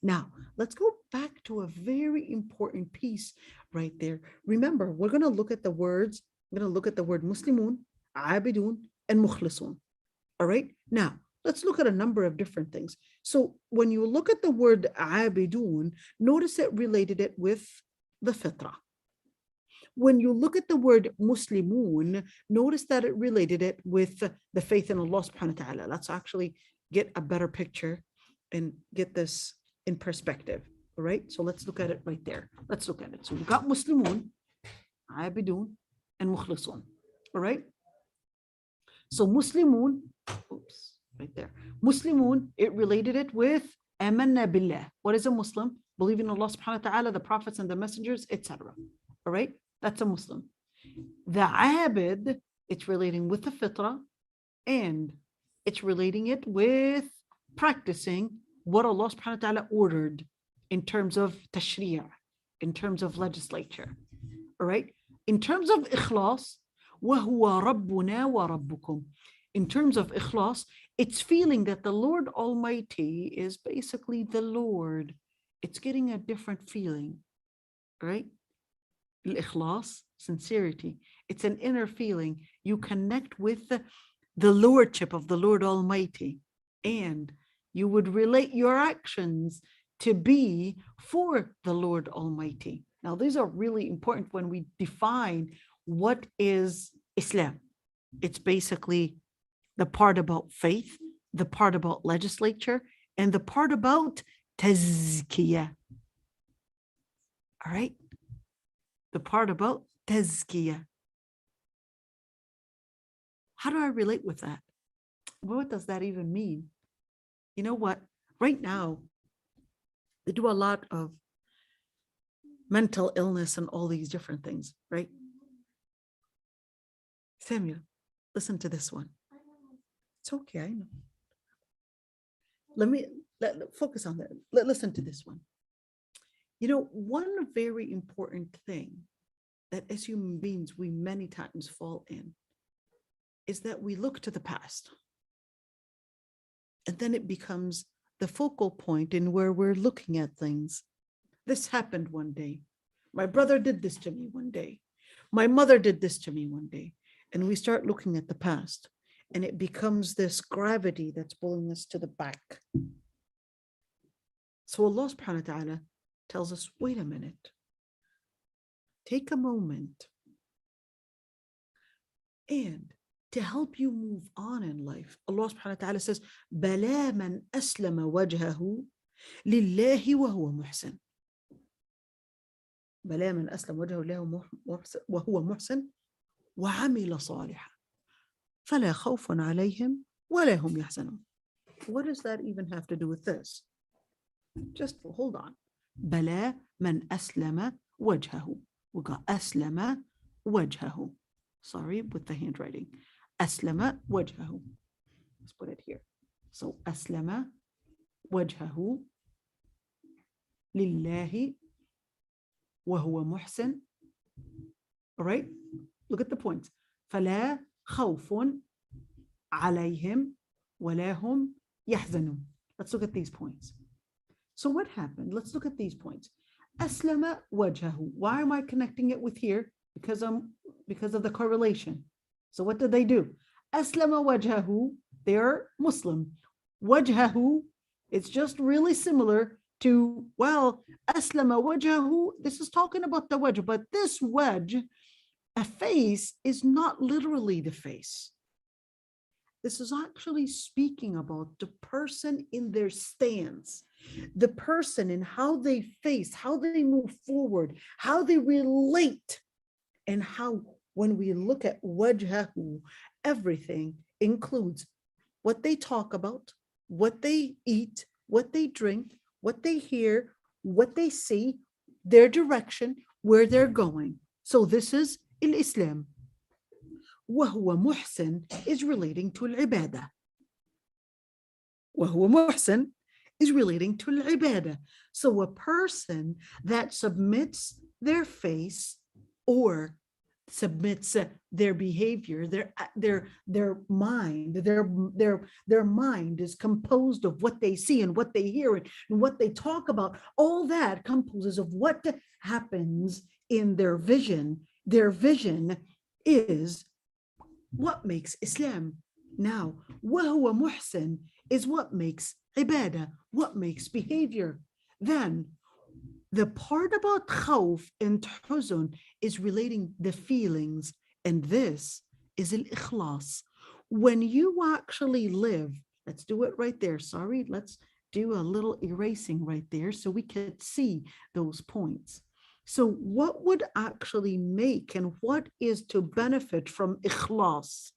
Now, let's go back to a very important piece right there. Remember, we're going to look at the words. I'm going to look at the word Muslimun, Abidun, and Mukhlisun. All right. Now, let's look at a number of different things. So when you look at the word Abidun, notice it related it with the fitrah. When you look at the word Muslimun, notice that it related it with the faith in Allah subhanahu wa ta'ala. Let's actually get a better picture and get this in perspective. All right. So let's look at it right there. Let's look at it. So we got Muslimun, Abidun, and Mukhlisun. All right. So Muslimun, oops, right there. Muslimun, it related it with Amanna Billah. What is a Muslim? Believe in Allah subhanahu wa ta'ala, the prophets and the messengers, etc. All right. That's a Muslim. The Abid, it's relating with the fitrah, and it's relating it with practicing what Allah subhanahu wa ta'ala ordered in terms of tashri'ah, in terms of legislature. All right. In terms of ikhlas, وَهُوَ رَبُّنَا وَرَبُّكُمْ. In terms of ikhlas, it's feeling that the Lord Almighty is basically the Lord. It's getting a different feeling, right? Al-ikhlas, sincerity. It's an inner feeling. You connect with the Lordship of the Lord Almighty, and you would relate your actions to be for the Lord Almighty. Now, these are really important when we define what is Islam. It's basically the part about faith, the part about legislature, and the part about tazkiyah. All right? The part about tazkiyah. How do I relate with that? What does that even mean? You know what? Right now, they do a lot of mental illness and all these different things, right? Samuel, listen to this one. It's okay, I know. Focus on that. Listen to this one. You know, one very important thing that as human beings, we many times fall in is that we look to the past. And then it becomes the focal point in where we're looking at things. This happened one day. My brother did this to me one day. My mother did this to me one day. And we start looking at the past, and it becomes this gravity that's pulling us to the back. So Allah subhanahu wa ta'ala tells us, wait a minute. Take a moment. And to help you move on in life, Allah subhanahu wa ta'ala says, بَلَا مَنْ أَسْلَمَ وَجْهَهُ لِلَّهِ وَهُوَ مُحْسِنٌ. بَلَا مَنْ أَسْلَمَ وَجْهَهُ لِلَّهِ وَهُوَ مُحْسِنٌ وَعَمِلَ صَالِحًا فَلَا خَوْفٌ عَلَيْهِمْ وَلَا هُمْ يَحْزَنُونَ. What does that even have to do with this? Just hold on. بَلَا مَنْ أَسْلَمَ وَجْهَهُ. We got أَسْلَمَ وَجْهَهُ. Sorry, with the handwriting. أَسْلَمَ وَجْهَهُ. Let's put it here. So أَسْلَمَ وَجْهَهُ لِلَّهِ وَهُوَ مُحْسِنٌ. All right? Look at the points. فَلَا خَوْفٌ عَلَيْهِمْ وَلَا هُمْ يَحْزَنُونَ. Let's look at these points. So what happened? Let's look at these points. أَسْلَمَ وَجْهَهُ. Why am I connecting it with here? Because of the correlation. So what did they do? أَسْلَمَ وَجْهَهُ. They're Muslim. وَجْهَهُ. It's just really similar to, well, أَسْلَمَ وَجْهَهُ. This is talking about the wajh, but this wajh, a face, is not literally the face. This is actually speaking about the person in their stance, the person in how they face, how they move forward, how they relate, and how when we look at wajhahu, everything includes what they talk about, what they eat, what they drink, what they hear, what they see, their direction, where they're going. So this is Islam. وهو محسن is relating to al-ibadah. وهو محسن is relating to al-ibadah. So a person that submits their face or submits their behavior, their mind, their mind is composed of what they see and what they hear and what they talk about. All that composes of what happens in their vision. Their vision is what makes Islam. Now, وَهُوَ muhsin is what makes ibadah, what makes behavior. Then the part about khawf and huzn is relating the feelings, and this is al-ikhlas. When you actually live, let's do it right there. Sorry, let's do a little erasing right there so we could see those points. So what would actually make and what is to benefit from ikhlas?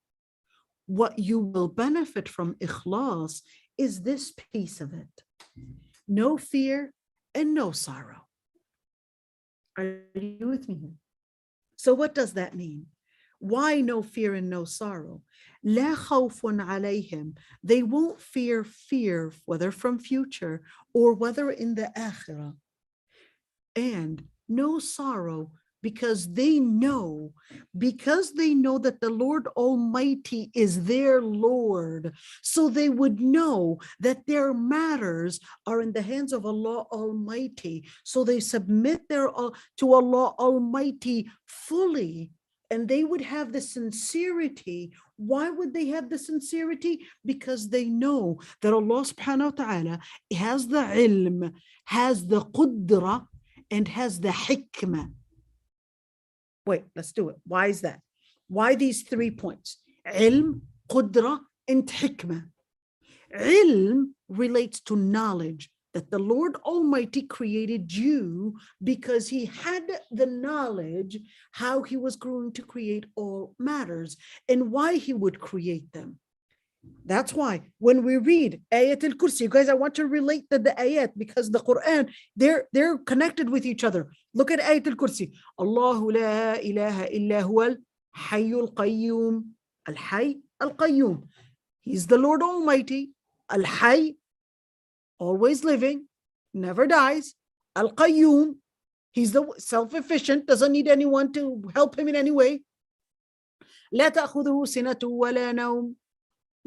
What you will benefit from ikhlas is this piece of it. No fear and no sorrow. Are you with me here? So what does that mean? Why no fear and no sorrow? لا خوف عليهم. They won't fear, whether from future or whether in the akhirah. And no sorrow because they know that the Lord Almighty is their Lord. So they would know that their matters are in the hands of Allah Almighty. So they submit to Allah Almighty fully, and they would have the sincerity. Why would they have the sincerity? Because they know that Allah subhanahu wa ta'ala has the ilm, has the qudra, and has the hikmah. Wait, let's do it. Why is that? Why these 3 points? Ilm, qudra, and hikmah. Ilm relates to knowledge, that the Lord Almighty created you because he had the knowledge how he was going to create all matters and why he would create them. That's why when we read Ayat al-Kursi, you guys, I want to relate the ayat because the Quran, they're connected with each other. Look at Ayat al-Kursi. Allahu la ilaha illa huwa al-hayyul qayyum. Al-hayy al-qayyum. He's the Lord Almighty. Al-hayy, always living, never dies. Al-qayyum, he's the self-efficient, doesn't need anyone to help him in any way. لا تأخذه سنة ولا نوم.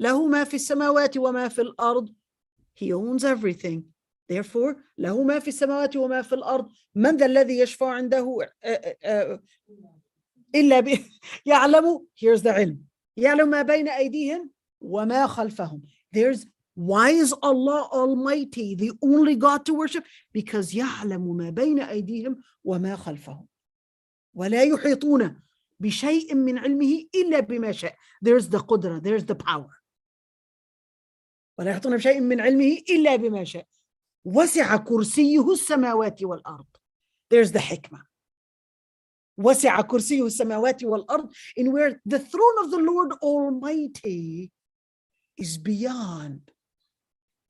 له ما في السماوات وما في الأرض. He owns everything. Therefore, له ما في السماوات وما في الأرض. من ذا الذي يشفع عنده إلا يعلم. Here's the علم. يعلم ما بين أيديهم وما خلفهم. Why is Allah Almighty the only God to worship? Because يعلم ما بين أيديهم وما خلفهم. ولا يحيطون بشيء من علمه إلا بما شاء. There's the قدرة, there's the power. ولا يحيطون بشيء من علمه إلا بما شاء. وسع كرسيه السماوات والأرض. There's the hikmah. وسع كرسيه السماوات والأرض, in where the throne of the Lord Almighty is beyond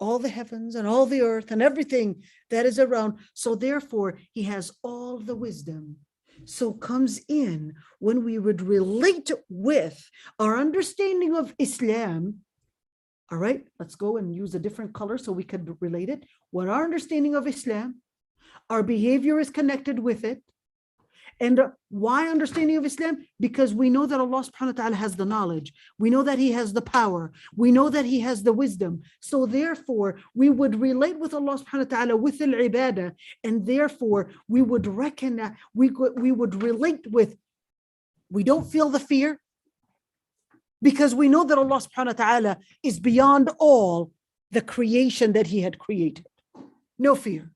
all the heavens and all the earth and everything that is around. So therefore, he has all the wisdom. So comes in when we would relate with our understanding of Islam. All right, let's go and use a different color so we could relate it. When our understanding of Islam, our behavior is connected with it. And why understanding of Islam? Because we know that Allah subhanahu wa ta'ala has the knowledge. We know that he has the power. We know that he has the wisdom. So therefore, we would relate with Allah subhanahu wa ta'ala with al-ibadah. And therefore, we would recognize, we would relate with, we don't feel the fear because we know that Allah subhanahu wa ta'ala is beyond all the creation that he had created. No fear.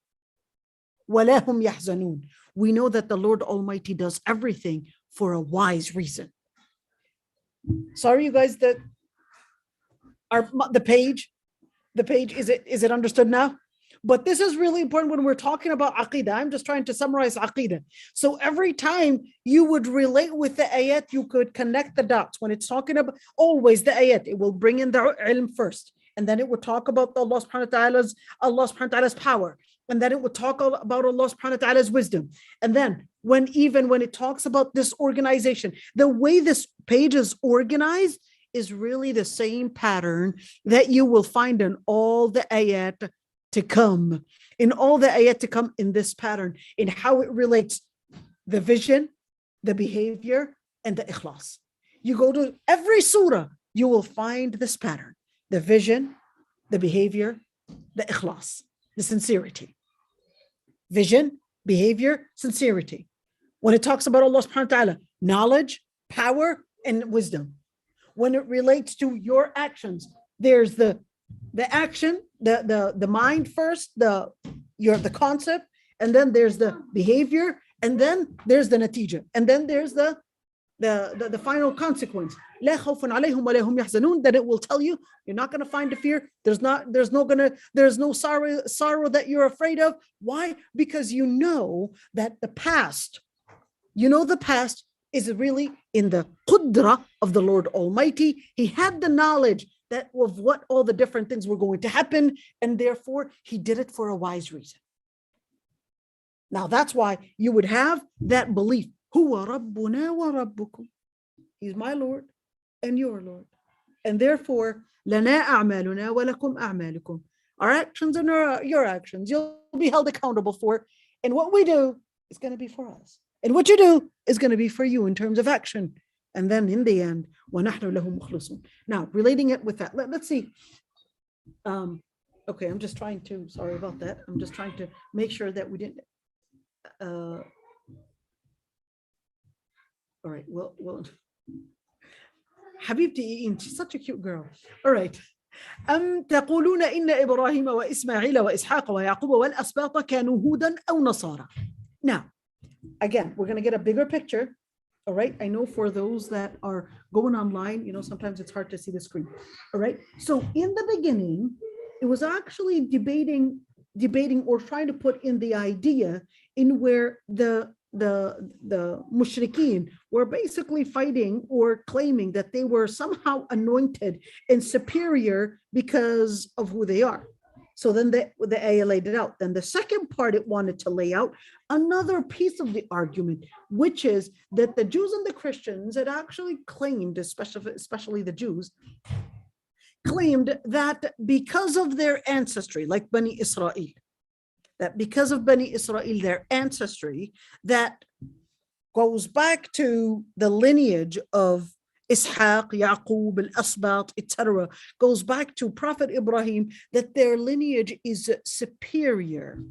وَلَا هُمْ يَحْزَنُونَ. We know that the Lord Almighty does everything for a wise reason. Sorry, you guys, that are the page, is it understood now? But this is really important when we're talking about Aqidah. I'm just trying to summarize Aqidah. So every time you would relate with the ayat, you could connect the dots. When it's talking about always the ayat, it will bring in the ilm first. And then it would talk about Allah subhanahu wa ta'ala's power. And then it would talk about Allah subhanahu wa ta'ala's wisdom. And then when it talks about this organization, the way this page is organized is really the same pattern that you will find in all the ayat to come, in this pattern, in how it relates the vision, the behavior, and the ikhlas. You go to every surah, you will find this pattern: the vision, the behavior, the ikhlas, the sincerity. Vision, behavior, sincerity. When it talks about Allah subhanahu wa ta'ala, knowledge, power, and wisdom. When it relates to your actions, there's the action, the mind first, the concept, and then there's the behavior, and then there's the natija, and then there's the final consequence. لا خوف عليهم ولا هم يحزنون. That it will tell you you're not going to find the fear. There's no sorrow that you're afraid of. Why? Because you know that the past is really in the qudra of the Lord Almighty. He had the knowledge that of what all the different things were going to happen, and therefore he did it for a wise reason. Now that's why you would have that belief. Huwa rabbuna wa rabbukum. He's my Lord and your Lord. And therefore, lana a'maluna wa lakum a'malukum. Our actions and your actions, you'll be held accountable for. And what we do is going to be for us. And what you do is going to be for you in terms of action. And then in the end, وَنَحْنُ لَهُ مُخْلِصُونَ. Now, relating it with that, let's see. Okay, I'm just trying to, sorry about that. I'm just trying to make sure that we didn't. All right, well, Habibti, she's such a cute girl. All right. أم تقولون إن إبراهيم وإسماعيل وإسحاق ويعقوب والأسباط كانوا هودا أو نصارى. Now, again, we're going to get a bigger picture. All right. I know for those that are going online, sometimes it's hard to see the screen. All right. So in the beginning, it was actually debating or trying to put in the idea in where the mushrikeen were basically fighting or claiming that they were somehow anointed and superior because of who they are. So then the ayah laid it out. Then the second part it wanted to lay out another piece of the argument, which is that the Jews and the Christians had actually claimed, especially the Jews, claimed that because of their ancestry, like Bani Israel, that because of Bani Israel, their ancestry, that goes back to the lineage of Ishaq, Yaqub, al-Asbat, etc., goes back to Prophet Ibrahim, that their lineage is superior.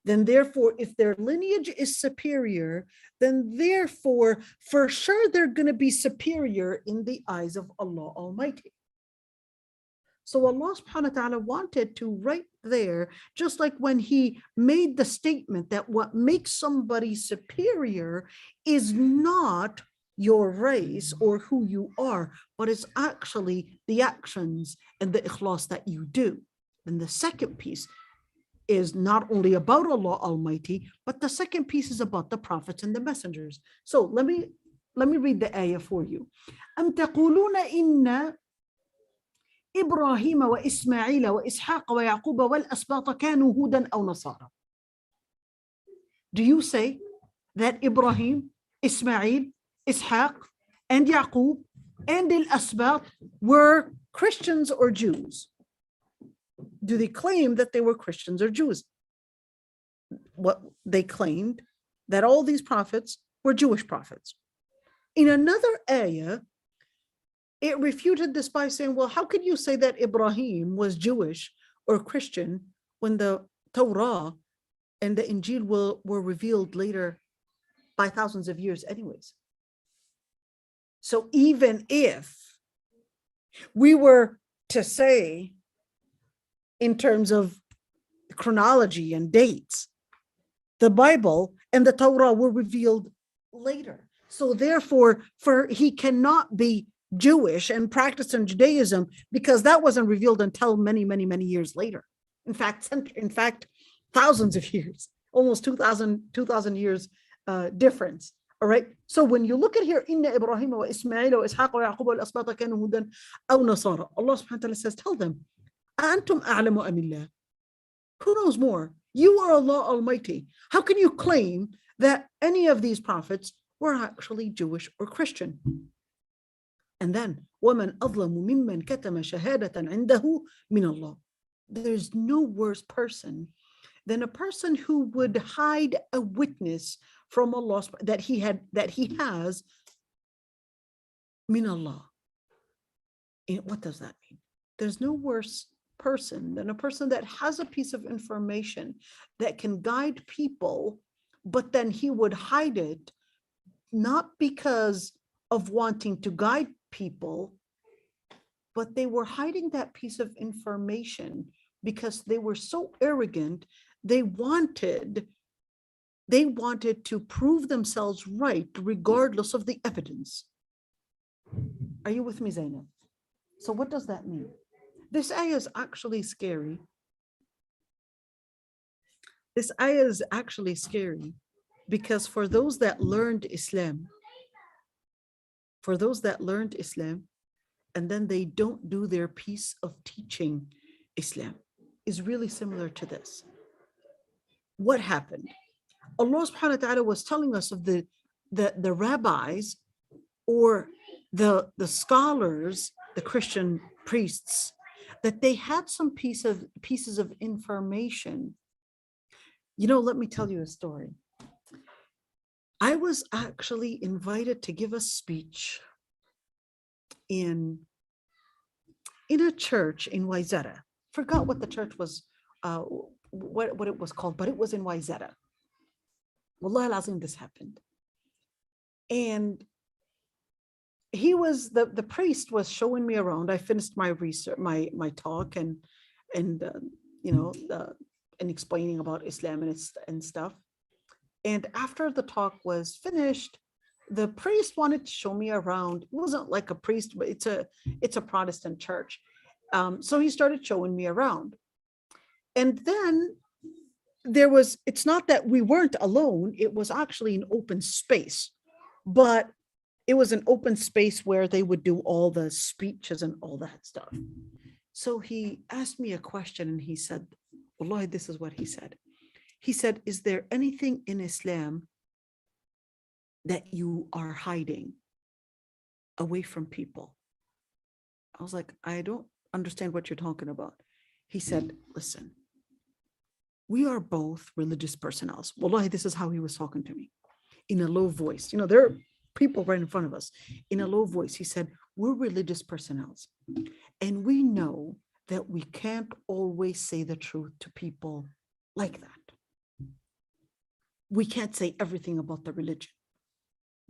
Then therefore, if their lineage is superior, then therefore, for sure, they're going to be superior in the eyes of Allah Almighty. So Allah subhanahu wa ta'ala wanted to right there, just like when he made the statement that what makes somebody superior is not your race or who you are, but it's actually the actions and the ikhlas that you do. Then the second piece is not only about Allah Almighty, but the second piece is about the prophets and the messengers. So let me read the ayah for you. أَمْ تَقُولُونَ إِنَّ إبراهيم وإسماعيل وإسحاق ويعقوب والأسباط كانوا هودا أو نصارى. Do you say that Ibrahim, Ismail, Ishaq, and Yaqub and al-Asbat were Christians or Jews? Do they claim that they were Christians or Jews? What they claimed that all these prophets were Jewish prophets. In another ayah, it refuted this by saying, well, how could you say that Ibrahim was Jewish or Christian when the Torah and the Injil were revealed later by thousands of years anyways? So even if we were to say in terms of chronology and dates, the Bible and the Torah were revealed later. So therefore, he cannot be Jewish and practice in Judaism because that wasn't revealed until many, many, many years later. In fact, thousands of years, almost 2,000 years difference. All right. So when you look at here, Inna Ibrahim wa Ismail wa Ishaq wa Yaqub wa al-Asbata kanu hudan aw nasara. Allah subhanahu wa ta'ala says, tell them, Antum a'lamu amillah. Who knows more? You are Allah Almighty. How can you claim that any of these prophets were actually Jewish or Christian? And then, وَمَنْ أَظْلَمُ مِمَّنْ كَتَمَ شَهَادَةً عِنْدَهُ مِنَ اللَّهِ. There's no worse person than a person who would hide a witness from Allah that he has min Allah. What does that mean? There's no worse person than a person that has a piece of information that can guide people, but then he would hide it, not because of wanting to guide people, but they were hiding that piece of information because they were so arrogant. They wanted to prove themselves right regardless of the evidence. Are you with me, Zainab? So what does that mean? This ayah is actually scary. This ayah is actually scary because for those that learned Islam, and then they don't do their piece of teaching Islam, is really similar to this. What happened? Allah subhanahu wa ta'ala was telling us of the rabbis or the scholars, the Christian priests, that they had some pieces of information. Let me tell you a story. I was actually invited to give a speech in a church in Wayzata. Forgot what the church was, what it was called, but it was in Wayzata. Wallahi al-azim, this happened. And the priest was showing me around. I finished my research, my talk, and explaining about Islam and stuff. And after the talk was finished, the priest wanted to show me around. It wasn't like a priest, but it's a Protestant church. So he started showing me around. And then it's not that we weren't alone. It was actually an open space, but it was an open space where they would do all the speeches and all that stuff. So he asked me a question and he said, Wallahi, this is what he said. He said, is there anything in Islam that you are hiding away from people? I was like, I don't understand what you're talking about. He said, listen, we are both religious personnel. Wallahi, this is how he was talking to me in a low voice. There are people right in front of us. In a low voice, he said, we're religious personnel, and we know that we can't always say the truth to people like that. We can't say everything about the religion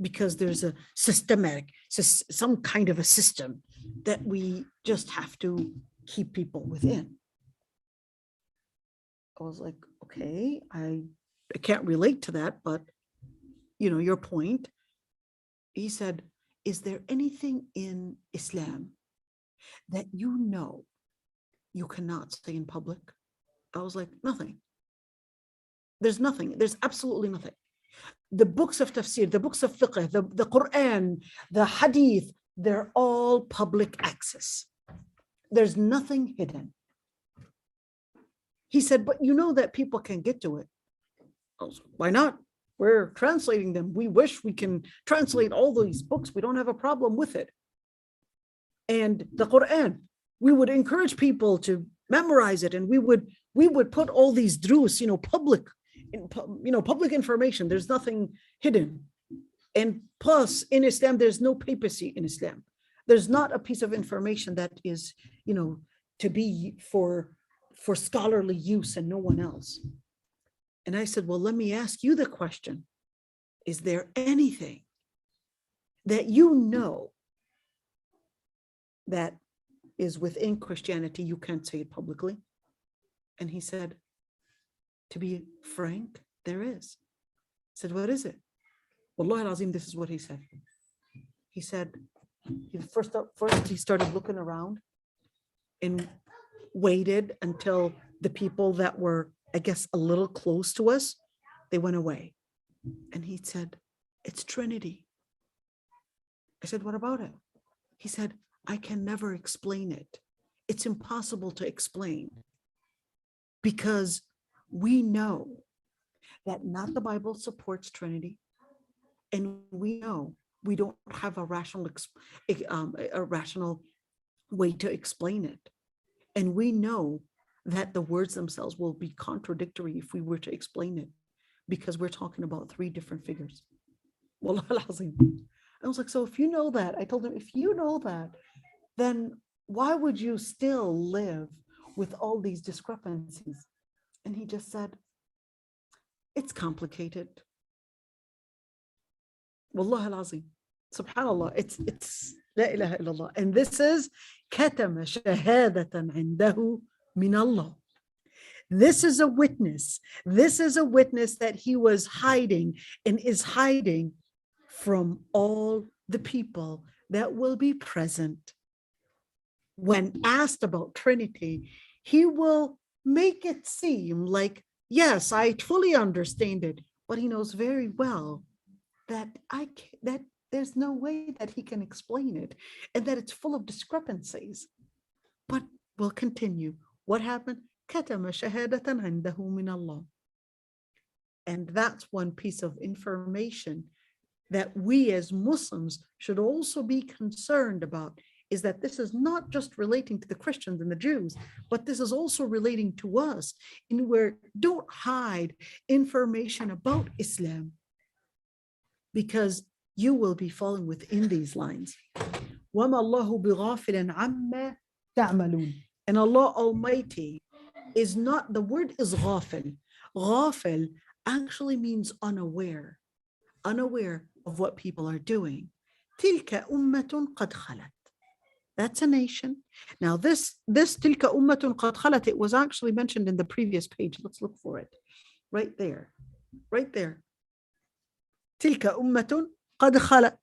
because there's a some kind of a system that we just have to keep people within. I was like, okay, I can't relate to that, but your point. He said, is there anything in Islam that you cannot say in public? I was like, nothing. There's nothing. There's absolutely nothing. The books of tafsir, the books of fiqh, the Quran, the hadith, they're all public access. There's nothing hidden. He said, but that people can get to it. I was like, why not? We're translating them. We wish we can translate all these books. We don't have a problem with it. And the Quran, we would encourage people to memorize it, and we would put all these drus, public information. There's nothing hidden. And plus, in Islam, there's no papacy in Islam. There's not a piece of information that is, to be for scholarly use and no one else. And I said, well, let me ask you the question. Is there anything that that is within Christianity you can't say it publicly? And he said, to be frank, there is. I said, what is it? Wallahi al-azim, this is what he said. He said, first he started looking around and waited until the people that were, I guess, a little close to us, they went away. And he said, it's Trinity. I said, what about it? He said, I can never explain it. It's impossible to explain because we know that not the Bible supports Trinity, and we know we don't have a rational way to explain it. And we know that the words themselves will be contradictory if we were to explain it, because we're talking about three different figures. Wallah al-Azim. I was like, so if you know that, I told him, if you know that, then why would you still live with all these discrepancies? And he just said, it's complicated. Wallah al-Azim. Subhanallah, it's La ilaha illallah. And this is كتم شهادة عنده من الله. This is a witness. This is a witness that he was hiding and is hiding from all the people that will be present. When asked about Trinity, he will make it seem like, yes, I fully understand it, but he knows very well that there's no way that he can explain it and that it's full of discrepancies. But we'll continue. What happened? كتم شهادة عنده من الله. And that's one piece of information that we as Muslims should also be concerned about, is that this is not just relating to the Christians and the Jews, but this is also relating to us, in where don't hide information about Islam, because you will be falling within these lines. وَمَا اللَّهُ بِغَافِلٍ عَمَّا تَعْمَلُونَ. And Allah Almighty is not, the word is ghafil. Ghafil actually means unaware of what people are doing. تِلْكَ أُمَّةٌ قَدْ خَلَتْ. That's a nation. Now this تِلْكَ أُمَّةٌ قَدْ خَلَتْ, it was actually mentioned in the previous page. Let's look for it. Right there. تِلْكَ أُمَّةٌ قَدْ خَلَتْ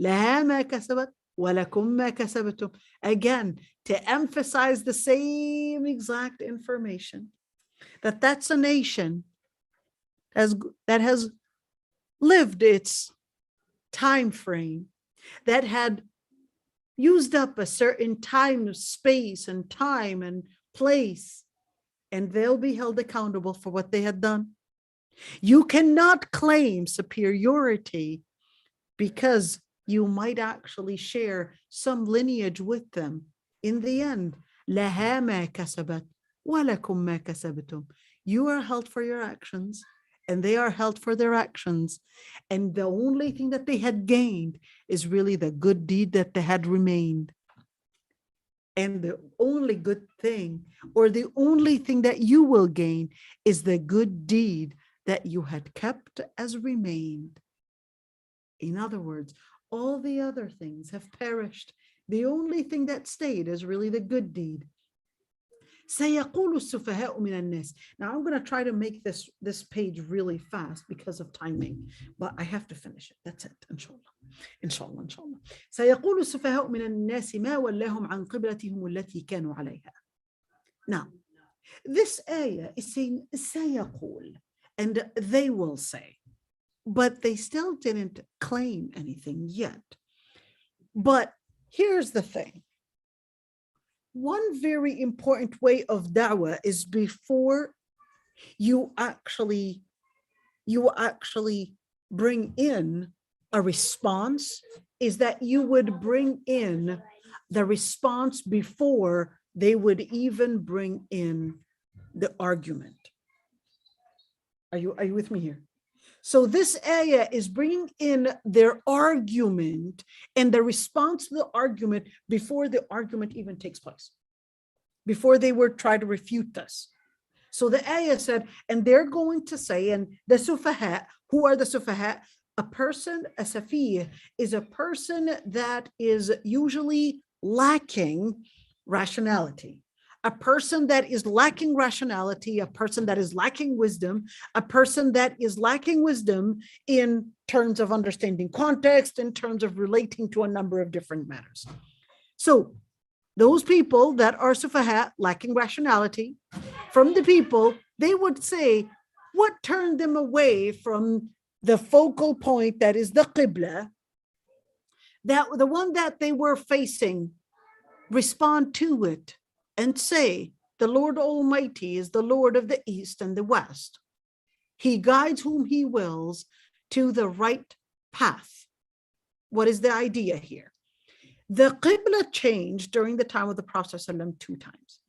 لَهَا مَا كَسَبَتْ وَلَكُمْ مَا كَسَبْتُمْ. Again, to emphasize the same exact information, that's a nation that has lived its time frame, that had used up a certain time, space, and time and place, and they'll be held accountable for what they had done. You cannot claim superiority because you might actually share some lineage with them. In the end, لَهَا مَا كَسَبَتْ وَلَكُمْ مَا كَسَبْتُمْ. You are held for your actions, and they are held for their actions. And the only thing that they had gained is really the good deed that they had remained. And the only good thing, or the only thing that you will gain, is the good deed that you had kept as remained. In other words, all the other things have perished. The only thing that stayed is really the good deed. سيقول السفهاء من الناس. Now I'm going to try to make this page really fast because of timing, but I have to finish it. That's it, inshallah. سيقول السفهاء من الناس ما ولاهم عن قبلتهم التي كانوا عليها. Now, this ayah is saying سيقول, and they will say, but they still didn't claim anything yet. But here's the thing. One very important way of da'wah is before you actually bring in a response, is that you would bring in the response before they would even bring in the argument. Are you with me here? So this ayah is bringing in their argument and the response to the argument before the argument even takes place, before they were trying to refute this. So the ayah said, and they're going to say, and the sufaha, who are the sufaha? A safih is a person that is usually lacking rationality. A person that is lacking rationality, a person that is lacking wisdom, a person that is lacking wisdom in terms of understanding context, in terms of relating to a number of different matters. So those people that are sufaha, lacking rationality, from the people, they would say, what turned them away from the focal point that is the qibla, that the one that they were facing, respond to it and say, the Lord Almighty is the Lord of the East and the West. He guides whom he wills to the right path. What is the idea here? The Qibla changed during the time of the Prophet ﷺ 2 times.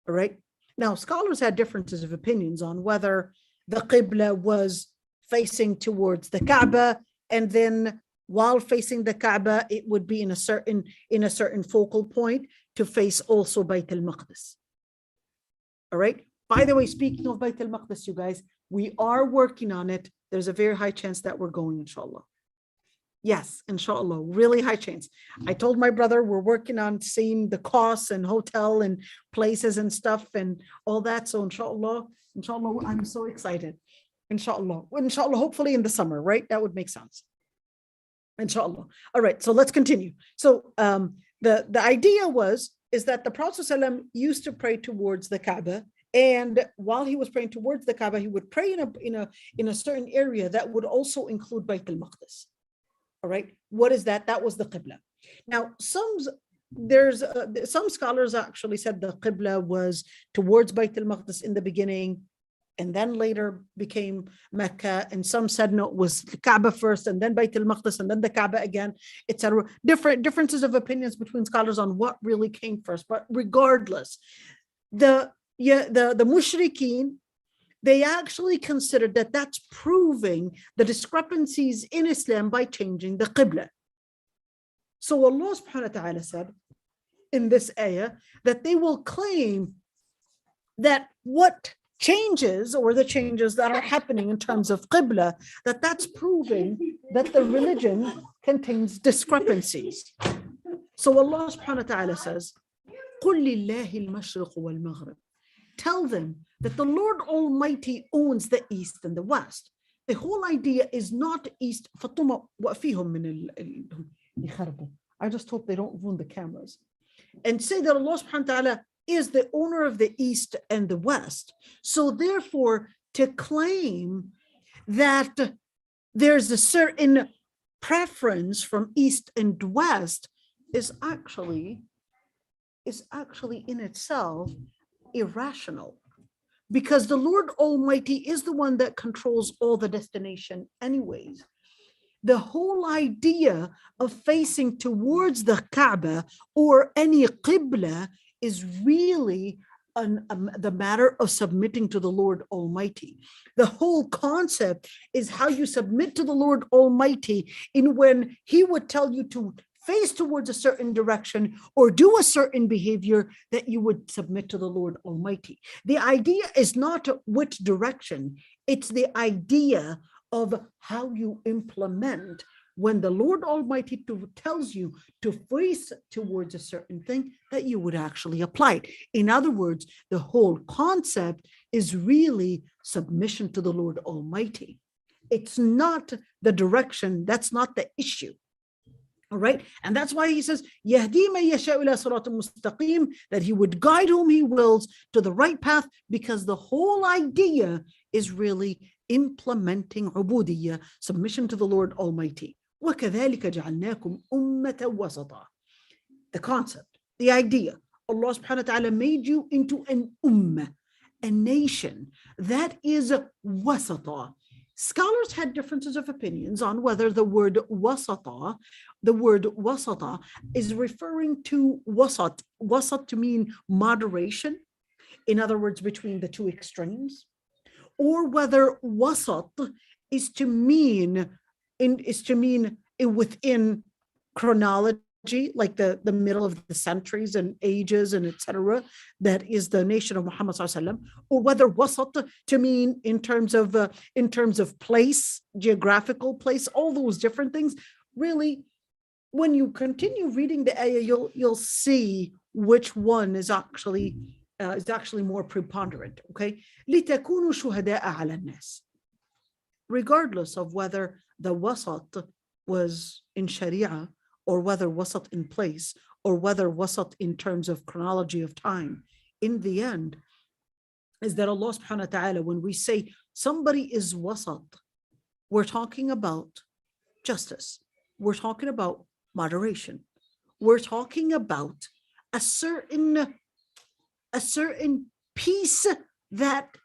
All right. Now, scholars had differences of opinions on whether the Qibla was facing towards the Kaaba, and then while facing the Kaaba, it would be in a certain focal point to face also Bayt al-Maqdis. All right. By the way, speaking of Bayt al-Maqdis, you guys, we are working on it. There's a very high chance that we're going, inshallah. Yes, inshallah, really high chance. I told my brother we're working on seeing the costs and hotel and places and stuff and all that. So inshallah, I'm so excited. Inshallah, hopefully in the summer, right? That would make sense. Inshallah. All right, so let's continue. So the idea is that the Prophet ﷺ used to pray towards the Kaaba, and while he was praying towards the Kaaba, he would pray in a certain area that would also include Bayt al-Maqdis. All right, what is that? That was the Qibla. Now, some scholars actually said the Qibla was towards Bayt al-Maqdis in the beginning, and then later became Mecca, and some said no, it was the Kaaba first, and then Bayt al-Maqdis, and then the Kaaba again, etc. Differences of opinions between scholars on what really came first. But regardless, the mushrikeen, they actually considered that that's proving the discrepancies in Islam by changing the Qibla. So Allah subhanahu wa ta'ala said in this ayah that they will claim that what changes, or the changes that are happening in terms of Qibla, that's proving that the religion contains discrepancies. So Allah subhanahu wa ta'ala says, قُلْ لِلَّهِ الْمَشْرِقُ وَالْمَغْرِبُ. Tell them that the Lord Almighty owns the East and the West. The whole idea is not East. I just hope they don't ruin the cameras. And say that Allah subhanahu wa ta'ala is the owner of the East and the West. So therefore, to claim that there's a certain preference from East and West is actually in itself irrational, because the Lord Almighty is the one that controls all the destination anyways. The whole idea of facing towards the Kaaba or any Qibla is really the matter of submitting to the Lord Almighty. The whole concept is how you submit to the Lord Almighty in when He would tell you to face towards a certain direction or do a certain behavior, that you would submit to the Lord Almighty. The idea is not which direction, it's the idea of how you implement when the Lord Almighty tells you to face towards a certain thing, that you would actually apply it. In other words, the whole concept is really submission to the Lord Almighty. It's not the direction, that's not the issue. All right. And that's why he says, يَهْدِي مَن يَشَاءُ إِلَىٰ صِرَاطٍ مُسْتَقِيمٍ, that he would guide whom he wills to the right path, because the whole idea is really implementing ubudiyya, submission to the Lord Almighty. وَكَذَلِكَ جَعَلْنَاكُمْ أُمَّةً وَسَطًا. The concept, the idea, Allah subhanahu wa ta'ala made you into an ummah, a nation that is wasata. Scholars had differences of opinions on whether the word wasata is referring to wasat to mean moderation, in other words, between the two extremes, or whether wasat is to mean within chronology, like the middle of the centuries and ages and etc. That is the nation of Muhammad sallallahu alaihi wasallam, or whether wasat to mean in terms of place, geographical place, all those different things. Really, when you continue reading the ayah, you'll see which one is actually more preponderant. Okay, لِتَكُونُوا شُهَدَاءَ عَلَى النَّاسِ. Regardless of whether the wasat was in Sharia, or whether wasat in place, or whether wasat in terms of chronology of time, in the end, is that Allah subhanahu wa ta'ala, when we say somebody is wasat, we're talking about justice. We're talking about moderation. We're talking about a certain piece that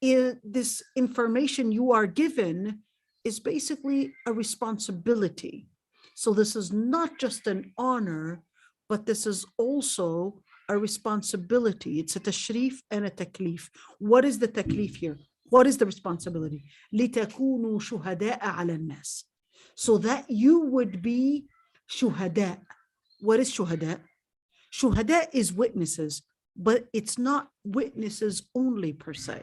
this information you are given is basically a responsibility. So this is not just an honor, but this is also a responsibility. It's a tashrif and a taklif. What is the taklif here? What is the responsibility? لِتَكُونُوا شُهَدَاءَ عَلَى النَّاسِ. So that you would be shuhada. What is shuhada? Shuhada is witnesses, but it's not witnesses only per se.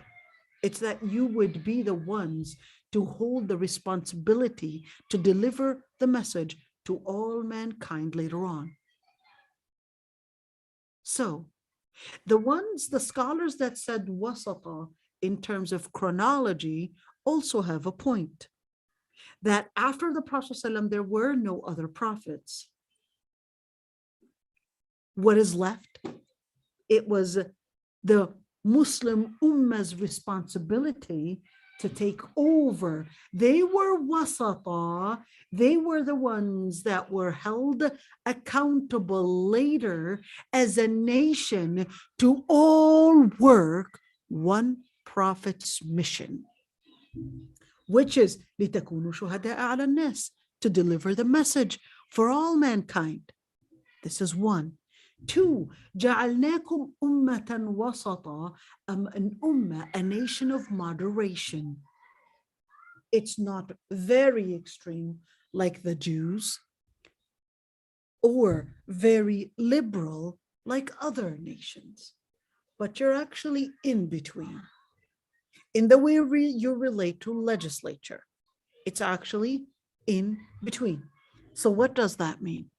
It's that you would be the ones to hold the responsibility to deliver the message to all mankind later on. So the scholars that said wasata in terms of chronology also have a point that after the Prophet ﷺ, there were no other prophets. What is left? It was the Muslim Ummah's responsibility to take over. They were wasata. They were the ones that were held accountable later as a nation to all work one prophet's mission, which is لِتَكُونُوا شُهَدَاءَ عَلَى النَّاسِ, to deliver the message for all mankind. This is one. Two, جَعَلْنَاكُمْ أُمَّةً وَسَطًا, an ummah, a nation of moderation. It's not very extreme like the Jews or very liberal like other nations, but you're actually in between. In the way you relate to legislature, it's actually in between. So what does that mean?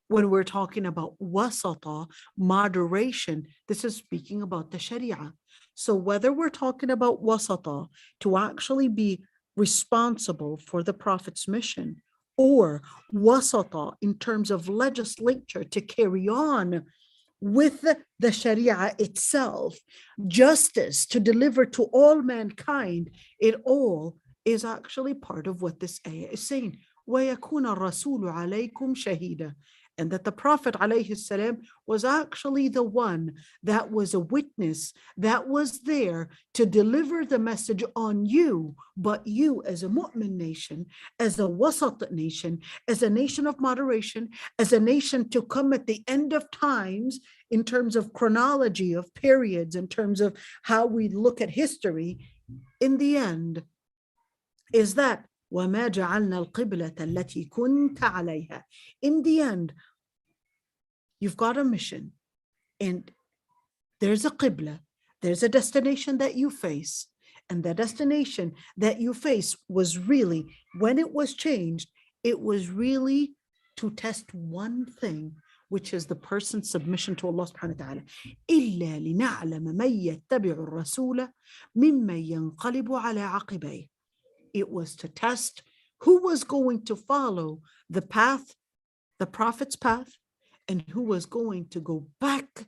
When we're talking about wasata, moderation, this is speaking about the Sharia. So whether we're talking about wasata to actually be responsible for the Prophet's mission, or wasata in terms of legislature to carry on with the Sharia itself, justice to deliver to all mankind, it all is actually part of what this ayah is saying. وَيَكُونَ الرَّسُولُ عَلَيْكُمْ شَهِيدًا. And that the Prophet ﷺ was actually the one that was a witness, that was there to deliver the message on you, but you as a mu'min nation, as a wasat nation, as a nation of moderation, as a nation to come at the end of times in terms of chronology of periods, in terms of how we look at history, in the end, is that وَمَا جَعَلْنَا الْقِبْلَةَ الَّتِي كُنْتَ عَلَيْهَا. In the end, you've got a mission and there's a qibla, there's a destination that you face, and the destination that you face was really, when it was changed, it was really to test one thing, which is the person's submission to Allah subhanahu wa ta'ala. إِلَّا لِنَعْلَمَ مَن يَتَّبِعُ الرَّسُولَ مِمَّن يَنْقَلِبُ عَلَى عَقِبَيْهِ. It was to test who was going to follow the path, the Prophet's path, and who was going to go back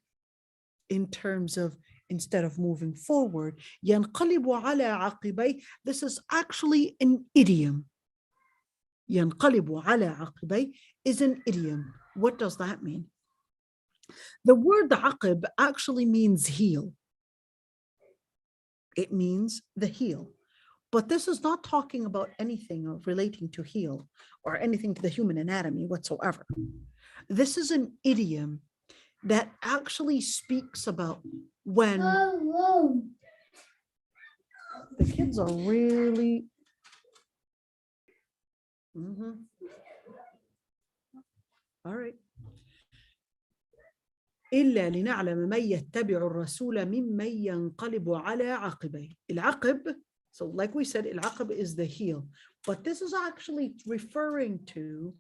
in terms of, instead of moving forward. يَنْقَلِبُ عَلَى عَقِبَيْهِ. This is actually an idiom. يَنْقَلِبُ عَلَى عَقِبَيْهِ is an idiom. What does that mean? The word aqib actually means heel. It means the heel. But this is not talking about anything of relating to heel or anything to the human anatomy whatsoever. This is an idiom that actually speaks about when the kids are really all right. إلا لنعلم من يتبع الرسول ممن ينقلب على عقبيه. العقب, so like we said, العقب is the heel, but this is actually referring to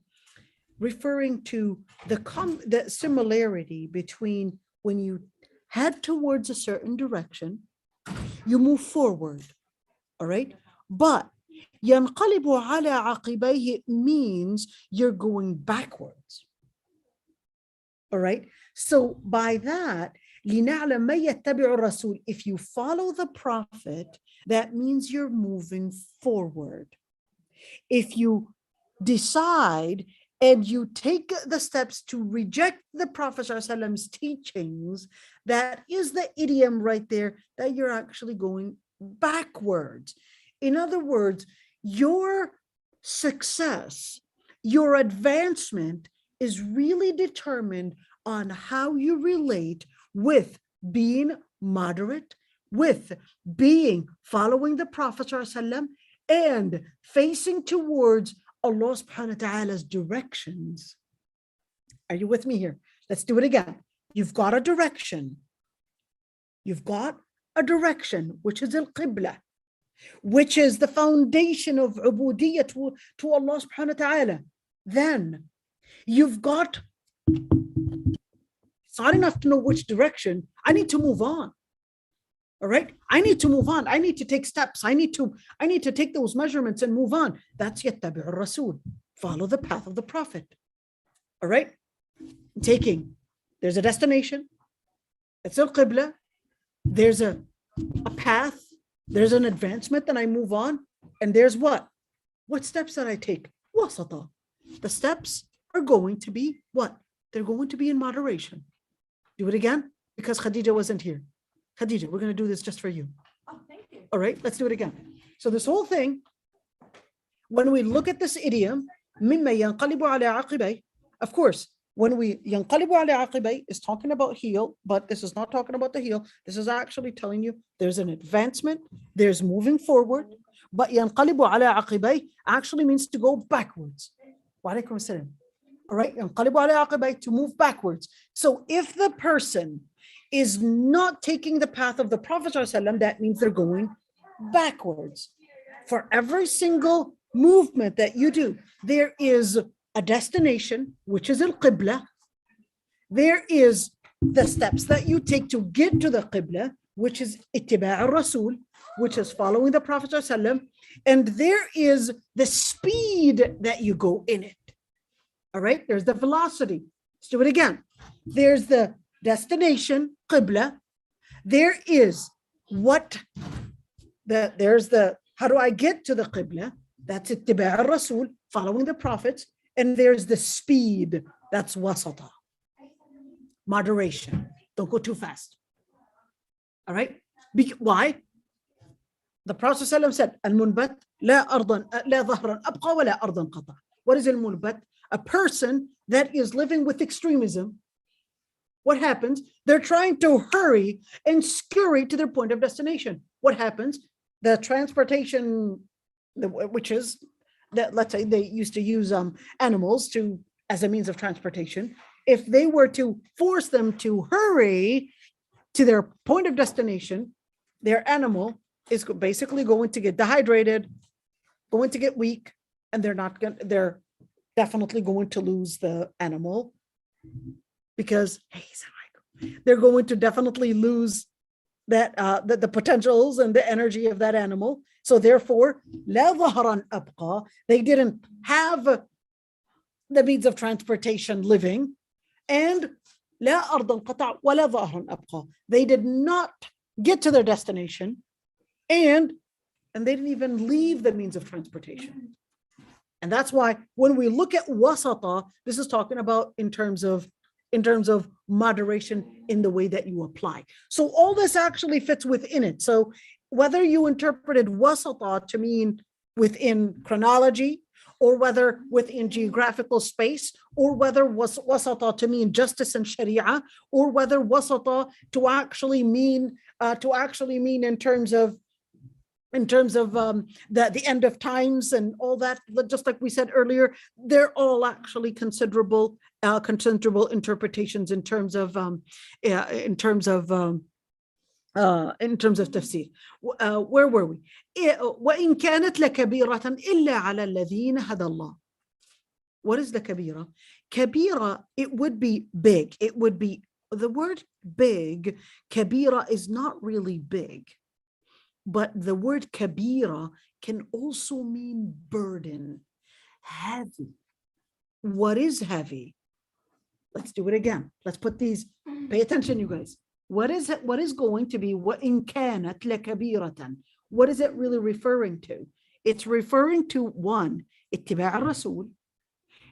the similarity between when you head towards a certain direction, you move forward, all right? But ينقلب على عقبيه means you're going backwards, all right? So by that, لنعلم من يتبع الرسول, if you follow the Prophet, that means you're moving forward. If you decide and you take the steps to reject the Prophet's teachings, that is the idiom right there, that you're actually going backwards. In other words, your success, your advancement is really determined on how you relate with being moderate, with following the Prophet ﷺ, and facing towards Allah subhanahu wa ta'ala's directions. Are you with me here? Let's do it again. You've got a direction. You've got a direction, which is al-Qibla, which is the foundation of ubudiyyah to Allah subhanahu wa ta'ala. Then you've got, it's not enough to know which direction. I need to move on. All right. I need to move on. I need to take steps. I need to take those measurements and move on. That's yattabi'ur rasul. Follow the path of the Prophet. All right. There's a destination. It's al-Qibla. There's a path. There's an advancement, and I move on. And there's what? What steps that I take? Wasata. The steps are going to be what? They're going to be in moderation. Do it again, because Khadija wasn't here. Khadija, we're going to do this just for you. Oh, thank you. All right, let's do it again. So this whole thing, when we look at this idiom, مِمَّا يَنْقَلِبُ عَلَىٰ عَقِبَيْهِ, of course, when we يَنْقَلِبُ عَلَىٰ عَقِبَيْهِ is talking about heel, but this is not talking about the heel. This is actually telling you there's an advancement, there's moving forward, but يَنْقَلِبُ عَلَىٰ عَقِبَيْهِ actually means to go backwards. Wa alaykum assalam. All right, يَنْقَلِبُ عَلَىٰ عَقِبَيْهِ, to move backwards. So if the person is not taking the path of the Prophet ﷺ, that means they're going backwards. For every single movement that you do, there is a destination, which is al-Qibla. There is the steps that you take to get to the Qibla, which is ittiba' al-Rasul, which is following the Prophet ﷺ. And there is the speed that you go in it. All right, there's the velocity. Let's do it again. There's the destination, Qibla. There is there's the, how do I get to the Qibla? That's ittiba' al-Rasul, following the prophets. And there's the speed, that's wasata. Moderation. Don't go too fast. All right? Why? The Prophet ﷺ said, Al-munbat la dhahran abqa wa la ardan qata. What is al-munbat? A person that is living with extremism. What happens? They're trying to hurry and scurry to their point of destination. What happens? The transportation, which is that, let's say they used to use animals as a means of transportation. If they were to force them to hurry to their point of destination, their animal is basically going to get dehydrated, going to get weak, and they're definitely going to lose the animal because they're going to definitely lose that the potentials and the energy of that animal. So therefore, لا ظهرا أبقى, they didn't have the means of transportation living, and لا أرضا قطع ولا ظهرا أبقى, they did not get to their destination, and they didn't even leave the means of transportation. And that's why when we look at wasata, this is talking about in terms of moderation in the way that you apply. So all this actually fits within it. So whether you interpreted wasata to mean within chronology, or whether within geographical space, or whether wasata to mean justice and sharia, or whether wasata to actually mean in terms of the end of times and all that, just like we said earlier, they're all actually considerable interpretations in terms of tafsir. Where were we? وَإِن كَانَتْ لَكَبِيرَةً إِلَّا عَلَى الَّذِينَ هَدَى اللَّهُ. What is the kabira? Kabira, it would be big. It would be, the word big, kabira is not really big. But the word kabira can also mean burden, heavy. What is heavy? Let's do it again. Let's put these, pay attention, you guys. What is it? What is going to be وَإِن كَانَتْ لَكَبِيرَةً? What is it really referring to? It's referring to one, اتباع الرسول.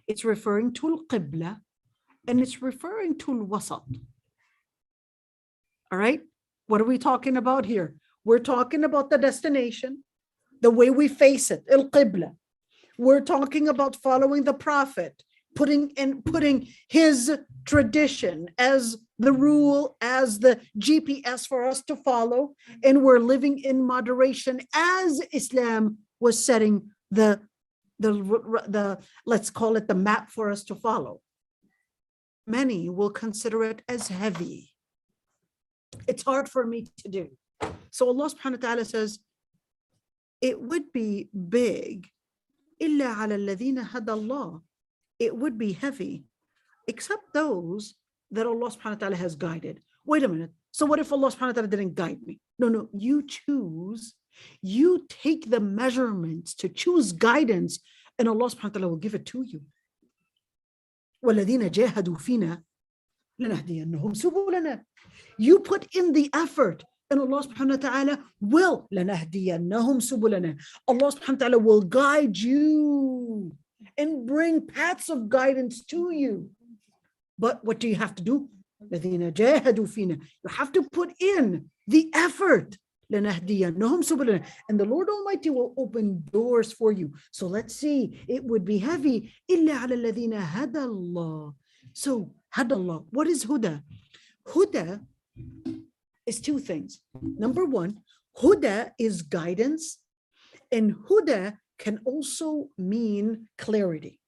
It's referring to al-Qibla, and it's referring to al-Wasat. All right? What are we talking about here? We're talking about the destination, the way we face it, al-Qibla. We're talking about following the Prophet, putting his tradition as the rule, as the GPS for us to follow, and we're living in moderation as Islam was setting the let's call it the map for us to follow. Many will consider it as heavy. It's hard for me to do. So Allah subhanahu wa ta'ala says, it would be big, إِلَّا عَلَى الَّذِينَ هَدَى اللَّهِ. It would be heavy, except those that Allah subhanahu wa ta'ala has guided. Wait a minute. So what if Allah subhanahu wa ta'ala didn't guide me? No, you choose. You take the measurements to choose guidance, and Allah subhanahu wa ta'ala will give it to you. وَالَّذِينَ جَاهَدُوا فِينَا لَنَهْدِيَنَّهُمْ سُبُلَنَا. You put in the effort, and Allah subhanahu wa ta'ala will لَنَهْدِيَنَّهُمْ سُبُلَنَا. Allah subhanahu wa ta'ala will guide you and bring paths of guidance to you. But what do you have to do? الَّذِينَ جَاهَدُوا فِينَا. You have to put in the effort. لَنَهْدِيَنَّهُمْ سُبُلَنَا. And the Lord Almighty will open doors for you. So let's see, it would be heavy. إِلَّا عَلَى الَّذِينَ هَدَى اللَّهِ. So, هَدَى اللَّهِ. What is Huda? Huda is two things. Number one, Huda is guidance, and Huda can also mean clarity.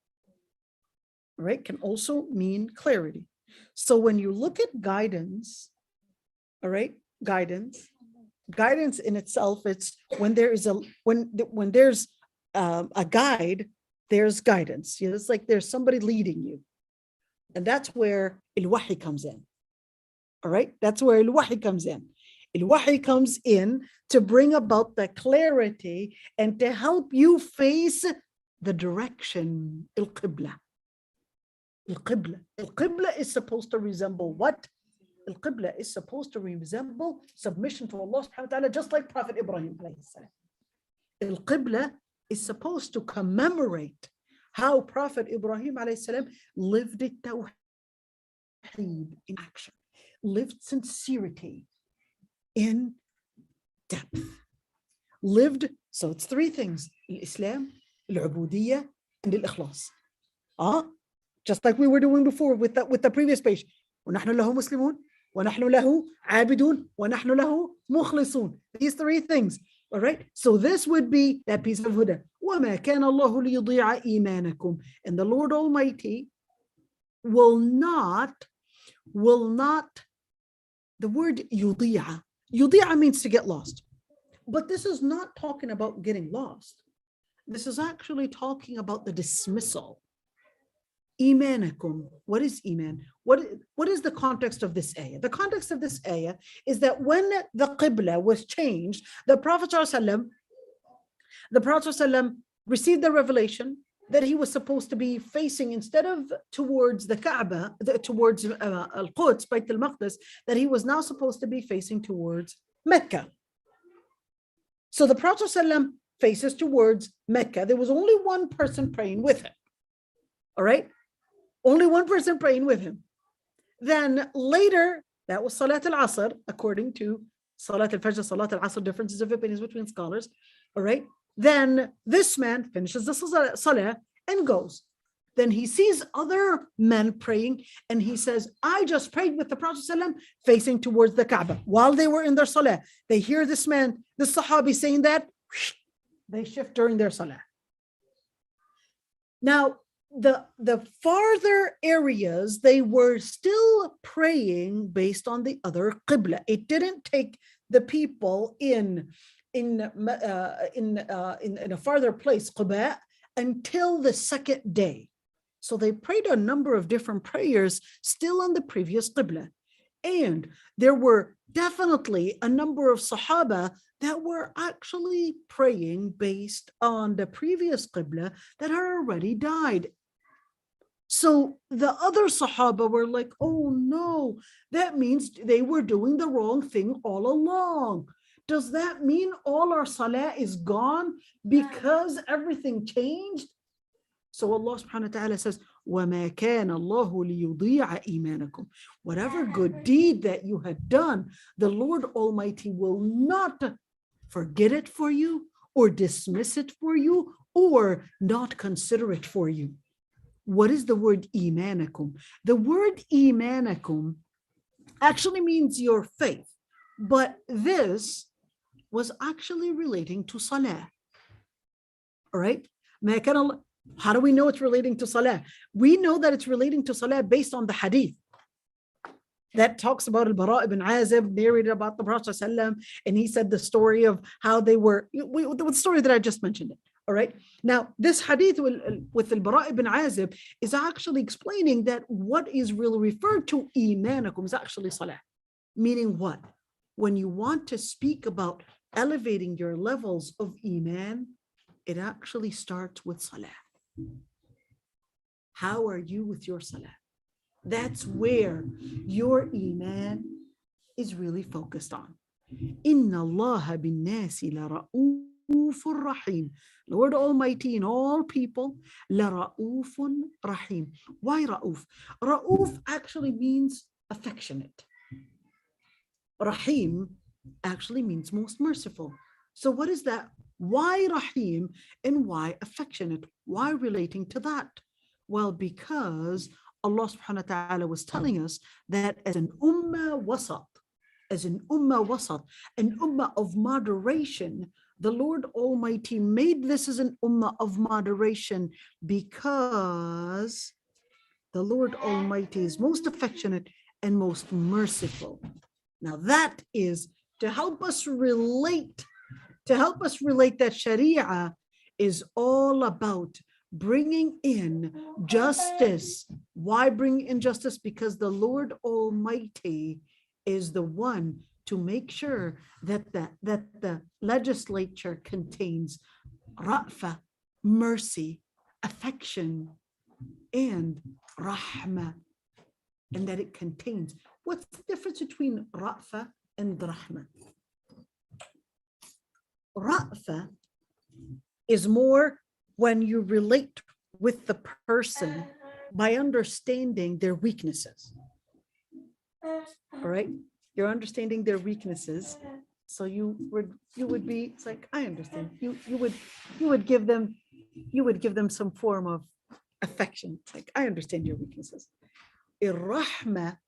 Right? Can also mean clarity. So when you look at guidance, all right, guidance in itself, it's when there is when there's a guide, there's guidance. You know, it's like there's somebody leading you, and that's where al-wahy comes in. All right, that's where al-wahy comes in. Al-wahy comes in to bring about the clarity and to help you face the direction. Al-qibla. Al-qibla. Al-qibla is supposed to resemble what? Al-qibla is supposed to resemble submission to Allah subhanahu wa ta'ala, just like Prophet Ibrahim alayhi salam. Al-qibla is supposed to commemorate how Prophet Ibrahim alayhi salam lived it tawheed in action, lived sincerity in depth, lived, so it's three things: Islam, al-ubudiyya, and al-ikhlas. Just like we were doing before with the previous page. وَنَحْنُ لَهُ مُسْلِمُونَ وَنَحْنُ لَهُ عَابِدُونَ وَنَحْنُ لَهُ مُخْلِصُونَ. These three things. All right. So this would be that piece of Huda. وَمَا كَانَ اللَّهُ لِيُضِيعَ إِيمَانَكُمْ. And the Lord Almighty will not, the word yudi'a. Yudi'a means to get lost. But this is not talking about getting lost. This is actually talking about the dismissal. Imanakum. What is iman? What is the context of this ayah? The context of this ayah is that when the qibla was changed, the Prophet ﷺ received the revelation that he was supposed to be facing, instead of towards the Kaaba, towards Al-Quds, Bayt al-Maqdis, that he was now supposed to be facing towards Mecca. So the Prophet ﷺ faces towards Mecca. There was only one person praying with him. All right? Only one person praying with him. Then later, that was Salat al-Asr, according to Salat al-Fajr, Salat al-Asr, differences of opinions between scholars. All right. Then this man finishes the Salah and goes. Then he sees other men praying, and he says, I just prayed with the Prophet ﷺ facing towards the Kaaba. While they were in their Salah, they hear this man, this Sahabi saying that, they shift during their Salah. Now, the farther areas, they were still praying based on the other qibla. It didn't take the people in a farther place, Quba, until the second day. So they prayed a number of different prayers still on the previous qibla. And there were definitely a number of Sahaba that were actually praying based on the previous qibla that had already died. So the other Sahaba were like, oh no, that means they were doing the wrong thing all along. Does that mean all our salah is gone because everything changed? So Allah subhanahu wa ta'ala says, وَمَا كَانَ اللَّهُ لِيُضِيعَ إِيمَانَكُمْ. Whatever good deed that you had done, the Lord Almighty will not forget it for you, or dismiss it for you, or not consider it for you. what is the word imanakum? The word imanakum actually means your faith, but this was actually relating to salah. All right. How do we know it's relating to salah? We know that it's relating to salah based on the hadith that talks about al-Bara ibn Azib, narrated about the Prophet ﷺ, and he said the story of how they were, the story that I just mentioned. All right. Now, this hadith with al-Bara ibn Azib is actually explaining that what is really referred to imanakum is actually salah. Meaning what? When you want to speak about elevating your levels of iman, it actually starts with salah. How are you with your salah? That's where your iman is really focused on. Inna Allah bin nasi la ra'ufun rahim. Lord Almighty in all people, la ra'ufun rahim. Why ra'uf? Ra'uf actually means affectionate. Rahim actually means most merciful. So what is that? Why Rahim and why affectionate? Why relating to that? Well, because Allah subhanahu wa ta'ala was telling us that as an ummah wasat, an ummah of moderation, the Lord Almighty made this as an ummah of moderation because the Lord Almighty is most affectionate and most merciful. Now that is to help us relate that Sharia is all about bringing in justice. Why bring in justice? Because the Lord Almighty is the one to make sure that the legislature contains Rafa, mercy, affection, and Rahma, and that it contains. What's the difference between Rafa and Rahma? Rafa is more when you relate with the person by understanding their weaknesses. All right, you're understanding their weaknesses, so you would be. It's like, I understand. You would give them some form of affection. It's like, I understand your weaknesses. Irrahma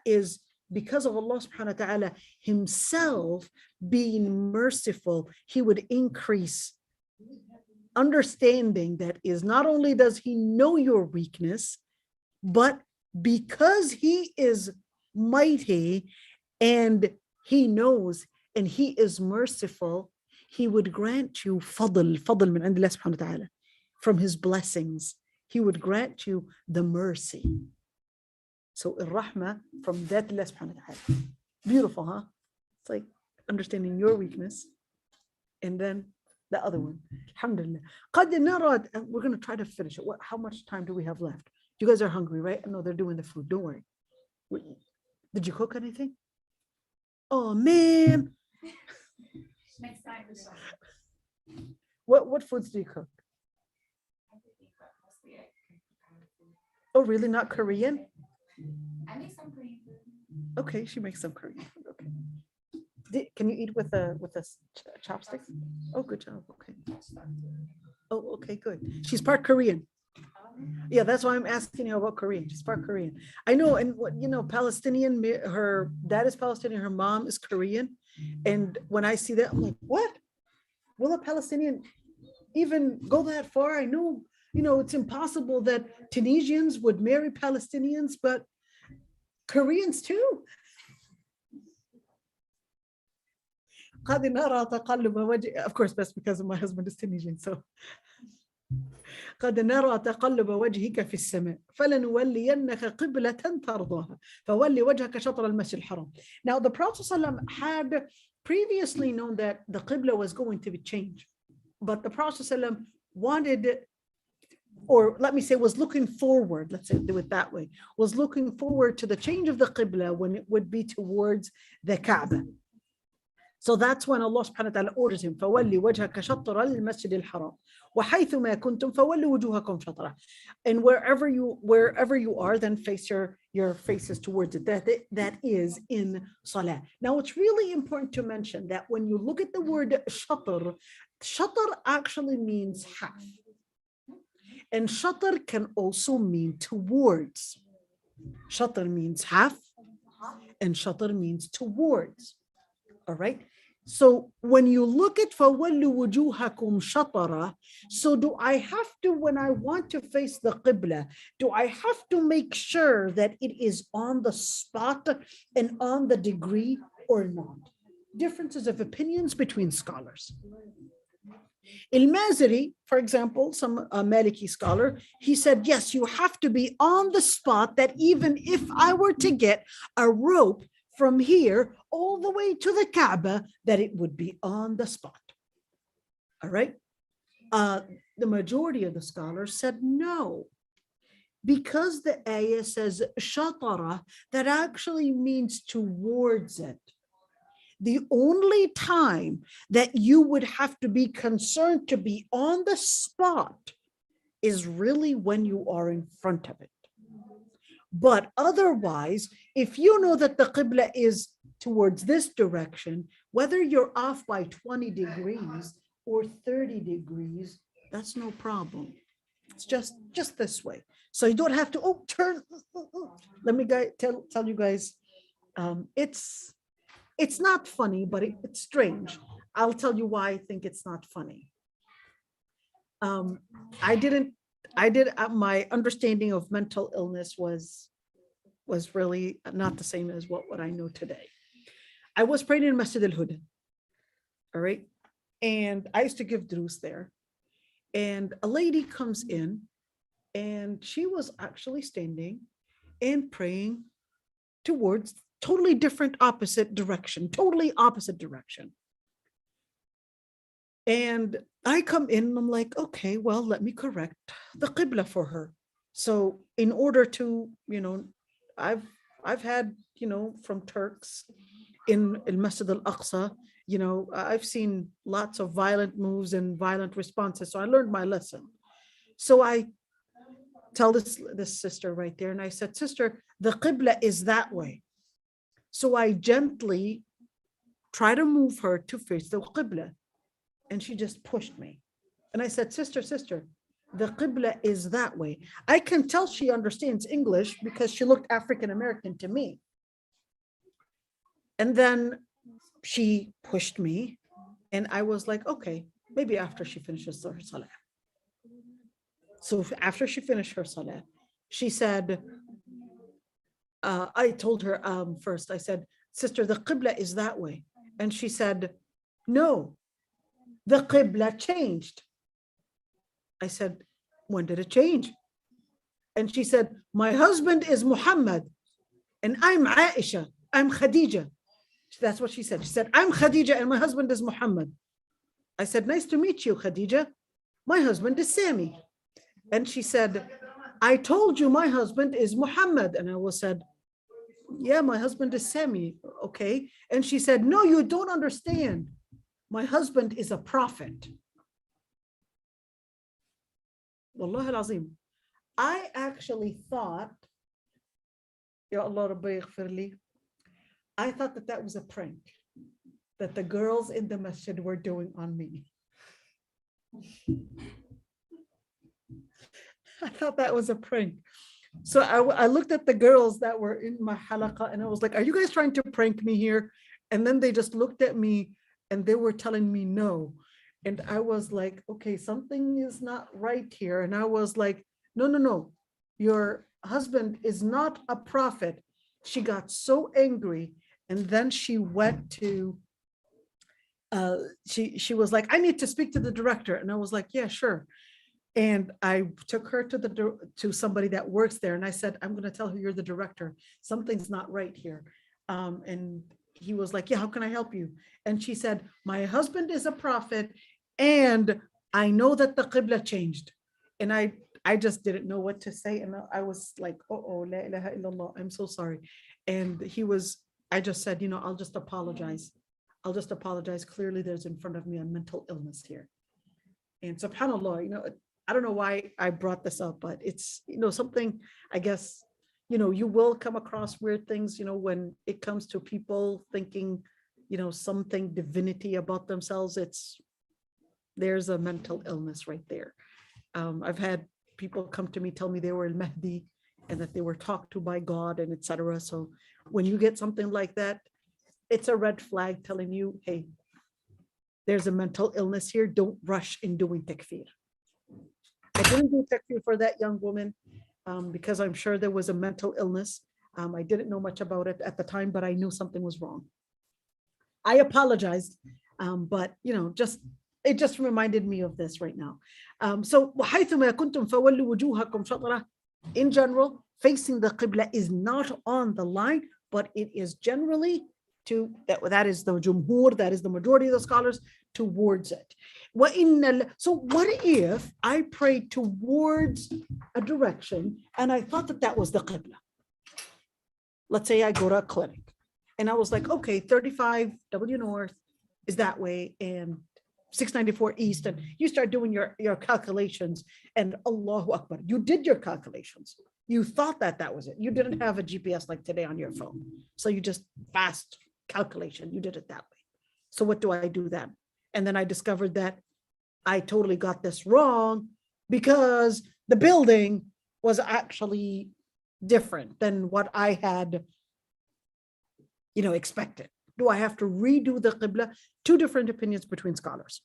is because of Allah subhanahu wa ta'ala himself being merciful, he would increase understanding. That is, not only does he know your weakness, but because he is mighty and he knows and he is merciful, he would grant you fadl min indillah subhanahu wa ta'ala, from his blessings. He would grant you the mercy. So الرحمة from that Allah subhanahu wa ta'ala. Beautiful, huh? It's like understanding your weakness and then the other one. Alhamdulillah. We're going to try to finish it. How much time do we have left? You guys are hungry, right? No, they're doing the food. Don't worry. Did you cook anything? Oh, man. Next time. What foods do you cook? Oh, really? Not Korean? I make some Korean food. Okay, she makes some Korean food. Okay. Can you eat with a chopstick? Oh, good job. Okay. Oh, okay, good. She's part Korean. Yeah, that's why I'm asking you about Korean. She's part Korean. I know, and Palestinian. Her dad is Palestinian. Her mom is Korean. And when I see that, I'm like, what? Will a Palestinian even go that far? I know, it's impossible that Tunisians would marry Palestinians, but Koreans too. Of course, that's because my husband is Tunisian. So قد نرى تقلب وجهك في السماء فلنولينك قبلة ترضاها فولي وجهك شطر المسجد الحرام. Now the Prophet ﷺ had previously known that the Qibla was going to be changed, but the Prophet ﷺ wanted, or let me say, was looking forward, let's say, do it that way, was looking forward to the change of the Qibla when it would be towards the Kaaba. So that's when Allah subhanahu wa ta'ala orders him, فَوَلِّ وَجْهَكَ شَطْرَ الْمَسْجِدِ الْحَرَامِ وَحَيْثُ مَا كُنْتُمْ فَوَلِّ وُجُوهَكُمْ شَطْرَهُ. And wherever you are, then face your faces towards it. That is in Salah. Now it's really important to mention that when you look at the word shatr actually means half. And shatr can also mean towards. Shatr means half, and shatr means towards. All right. So when you look at فَوَلُّ وُجُوهَكُمْ شَطَرَ, so do I have to, when I want to face the Qibla, do I have to make sure that it is on the spot and on the degree or not? Differences of opinions between scholars. Al-Maziri, for example, some Maliki scholar, he said, yes, you have to be on the spot, that even if I were to get a rope from here all the way to the Kaaba, that it would be on the spot. All right. The majority of the scholars said no, because the ayah says shatara, that actually means towards it. The only time that you would have to be concerned to be on the spot is really when you are in front of it. But otherwise, if you know that the Qibla is towards this direction, whether you're off by 20 degrees or 30 degrees, that's no problem. It's just this way. So you don't have to, turn. Let me tell you guys, it's not funny, but it's strange. I'll tell you why I think it's not funny. My understanding of mental illness was really not the same as what I know today. I was praying in Masjid al-Huda, all right? And I used to give durus there. And a lady comes in, and she was actually standing and praying towards totally different opposite direction. And I come in and I'm like, okay, well, let me correct the Qibla for her. So in order to, I've had, from Turks in Masjid al-Aqsa, I've seen lots of violent moves and violent responses. So I learned my lesson. So I tell this sister right there, and I said, sister, the Qibla is that way. So I gently try to move her to face the Qibla. And she just pushed me. And I said, sister, the Qibla is that way. I can tell she understands English because she looked African-American to me. And then she pushed me. And I was like, okay, maybe after she finishes her salah. So after she finished her salah, she said, I told her first, I said, sister, the Qibla is that way. And she said, no, the Qibla changed. I said, when did it change? And she said, my husband is Muhammad and I'm Aisha, I'm Khadija. That's what she said. She said, I'm Khadija and my husband is Muhammad. I said, nice to meet you, Khadija. My husband is Sami. And she said, I told you my husband is Muhammad. And I said, yeah, my husband is Sami. Okay. And she said, no, you don't understand. My husband is a prophet. Wallah al-Azim. I actually thought, Ya Allah, Rabbi yaghfir li, I thought that was a prank that the girls in the masjid were doing on me. I thought that was a prank. So I looked at the girls that were in my halaqa and I was like, are you guys trying to prank me here? And then they just looked at me and they were telling me no. And I was like, okay, something is not right here. And I was like, no, your husband is not a prophet. She got so angry. And then she went to, she was like, I need to speak to the director. And I was like, yeah, sure. And I took her to somebody that works there. And I said, I'm going to tell her you're the director. Something's not right here. And he was like, yeah, how can I help you? And she said, my husband is a prophet and I know that the Qibla changed. And I just didn't know what to say. And I was like, oh, la ilaha illallah, I'm so sorry. And I just said, I'll just apologize. Clearly there's in front of me a mental illness here. And subhanAllah, I don't know why I brought this up, but it's, something, I guess, you will come across weird things, when it comes to people thinking, something divinity about themselves. There's a mental illness right there. I've had people come to me, tell me they were al-Mahdi and that they were talked to by God and etc. So when you get something like that, it's a red flag telling you, hey, there's a mental illness here. Don't rush in doing takfir. I didn't do takfir for that young woman because I'm sure there was a mental illness. I didn't know much about it at the time, but I knew something was wrong. I apologized, but it just reminded me of this right now. So وَحَيْثُمَا كُنْتُمْ فَوَلُّوا وُجُوهَكُمْ شَطْرَهُ. In general, facing the qibla is not on the line, but it is generally to that is the jumhur, that is the majority of the scholars, towards it. So what if I prayed towards a direction and I thought that was the qibla? Let's say I go to a clinic and I was like, okay, 35 W North is that way and 694 East, and you start doing your calculations, and Allahu Akbar, you did your calculations. You thought that was it. You didn't have a GPS like today on your phone. So you just fast calculation. You did it that way. So what do I do then? And then I discovered that I totally got this wrong because the building was actually different than what I had, expected. Do I have to redo the qibla? Two different opinions between scholars.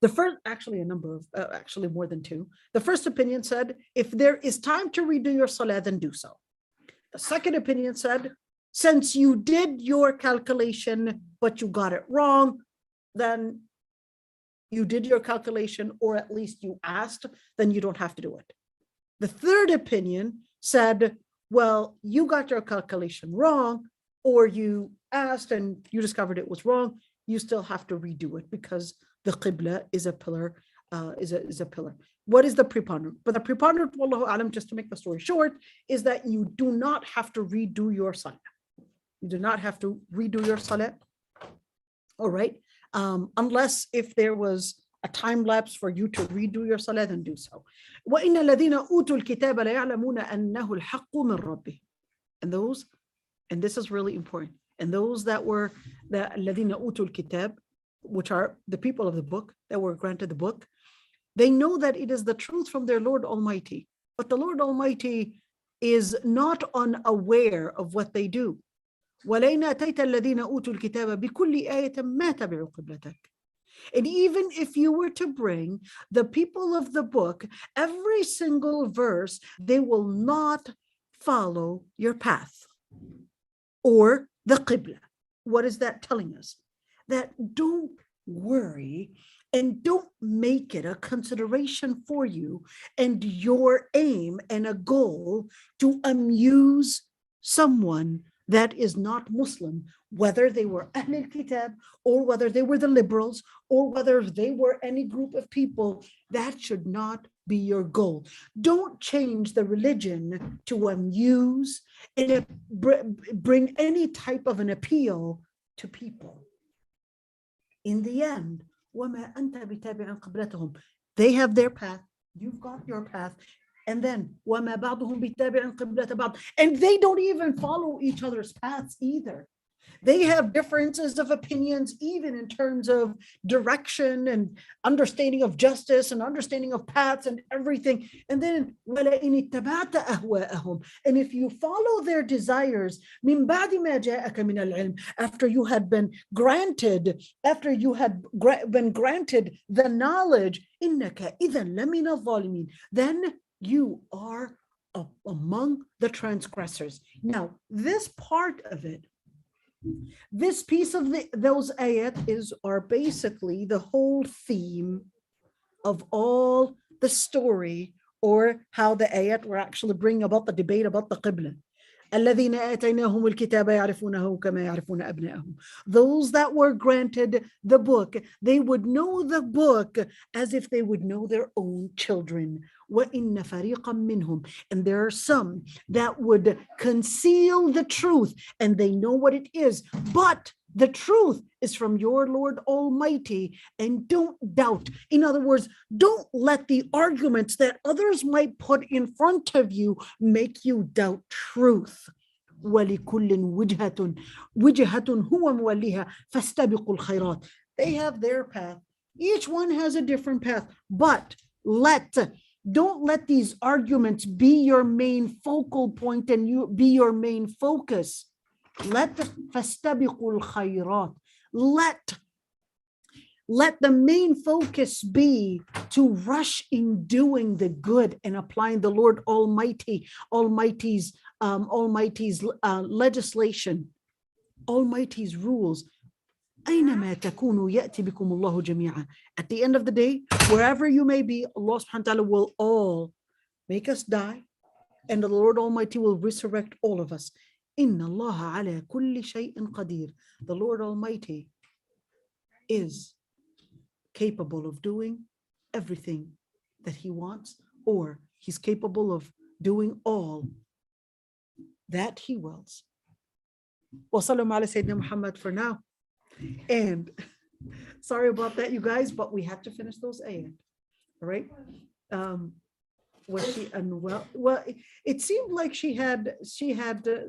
The first, actually a number of, actually more than two. The first opinion said, if there is time to redo your salah, then do so. The second opinion said, since you did your calculation, but you got it wrong, then you did your calculation, or at least you asked, then you don't have to do it. The third opinion said, well, you got your calculation wrong, or you asked and you discovered it was wrong, you still have to redo it because the qibla is a pillar, is a pillar. What is the preponderant? But the preponderant, wallahu alam, just to make the story short, is that you do not have to redo your salah. You do not have to redo your salah. All right. Unless if there was a time lapse for you to redo your salah, then do so. وَإِنَّ الَّذِينَ أُوتُوا الْكِتَابَ لَيَعْلَمُونَ أَنَّهُ الْحَقُّ مِنْ رَبِّهِمْ. And this is really important. And those that were the الَّذِينَ أُوتُوا الْكِتَابَ, which are the people of the book that were granted the book, they know that it is the truth from their Lord Almighty. But the Lord Almighty is not unaware of what they do. وَلَيْنَ أَتَيْتَ الَّذِينَ أُوتُوا الْكِتَابَ بِكُلِّ آيَةٍ مَا تَبِعُوا قِبْلَتَكَ. And even if you were to bring the people of the book every single verse, they will not follow your path or the qibla. What is that telling us? That don't worry and don't make it a consideration for you and your aim and a goal to amuse someone that is not Muslim, whether they were Ahlul Kitab or whether they were the liberals or whether they were any group of people. That should not be your goal. Don't change the religion to amuse and bring any type of an appeal to people. In the end, وَمَا أَنْتَ بِتَابِعٍ قِبْلَتَهُمْ. They have their path, you've got your path. And then وَمَا بَعْضُهُمْ بِتَابِعٍ قِبْلَةَ بَعْضٍ. And they don't even follow each other's paths either. They have differences of opinions, even in terms of direction and understanding of justice and understanding of paths and everything. And then, وَلَئِنِ اتَّبَعْتَ أَهْوَاءَهُمْ. And if you follow their desires, مِنْ بَعْدِ مَا جَاءَكَ مِنَ الْعِلْمِ. After you had been granted the knowledge, إِنَّكَ إِذًا لَمِنَ الظَّالِمِينَ. Then you are among the transgressors. Now, this part of it, this piece of those ayat are basically the whole theme of all the story, or how the ayat were actually bringing about the debate about the qibla. الذين آتيناهم الكتاب يعرفونه كما يعرفون أبناءهم. Those that were granted the book, they would know the book as if they would know their own children. وَإِنَّ فَرِيقًا مِّنْهُمْ. And there are some that would conceal the truth, and they know what it is, but the truth is from your Lord Almighty, and don't doubt. In other words, don't let the arguments that others might put in front of you make you doubt truth. وَلِكُلٍّ وِجْهَةٌ هُوَ مُوَلِّهَا فَاسْتَبِقُوا الْخَيْرَاتِ. They have their path. Each one has a different path, but let Don't let these arguments be your main focal point and you be your main focus. Let the fastabiqul khayrat. Let the main focus be to rush in doing the good and applying the Lord Almighty's legislation, Almighty's rules. أينما تكونوا يأتي بكم الله جميعا. At the end of the day, wherever you may be, Allah subhanahu wa ta'ala will all make us die, and the Lord Almighty will resurrect all of us. Inna Allah ala kulli shay'in qadir. The Lord Almighty is capable of doing everything that He wants, or He's capable of doing all that He wills. Wa sallallahu ala Sayyidina Muhammad for now. And sorry about that, you guys, but we had to finish those ayat. All right. Was she unwell? Well, it seemed like she had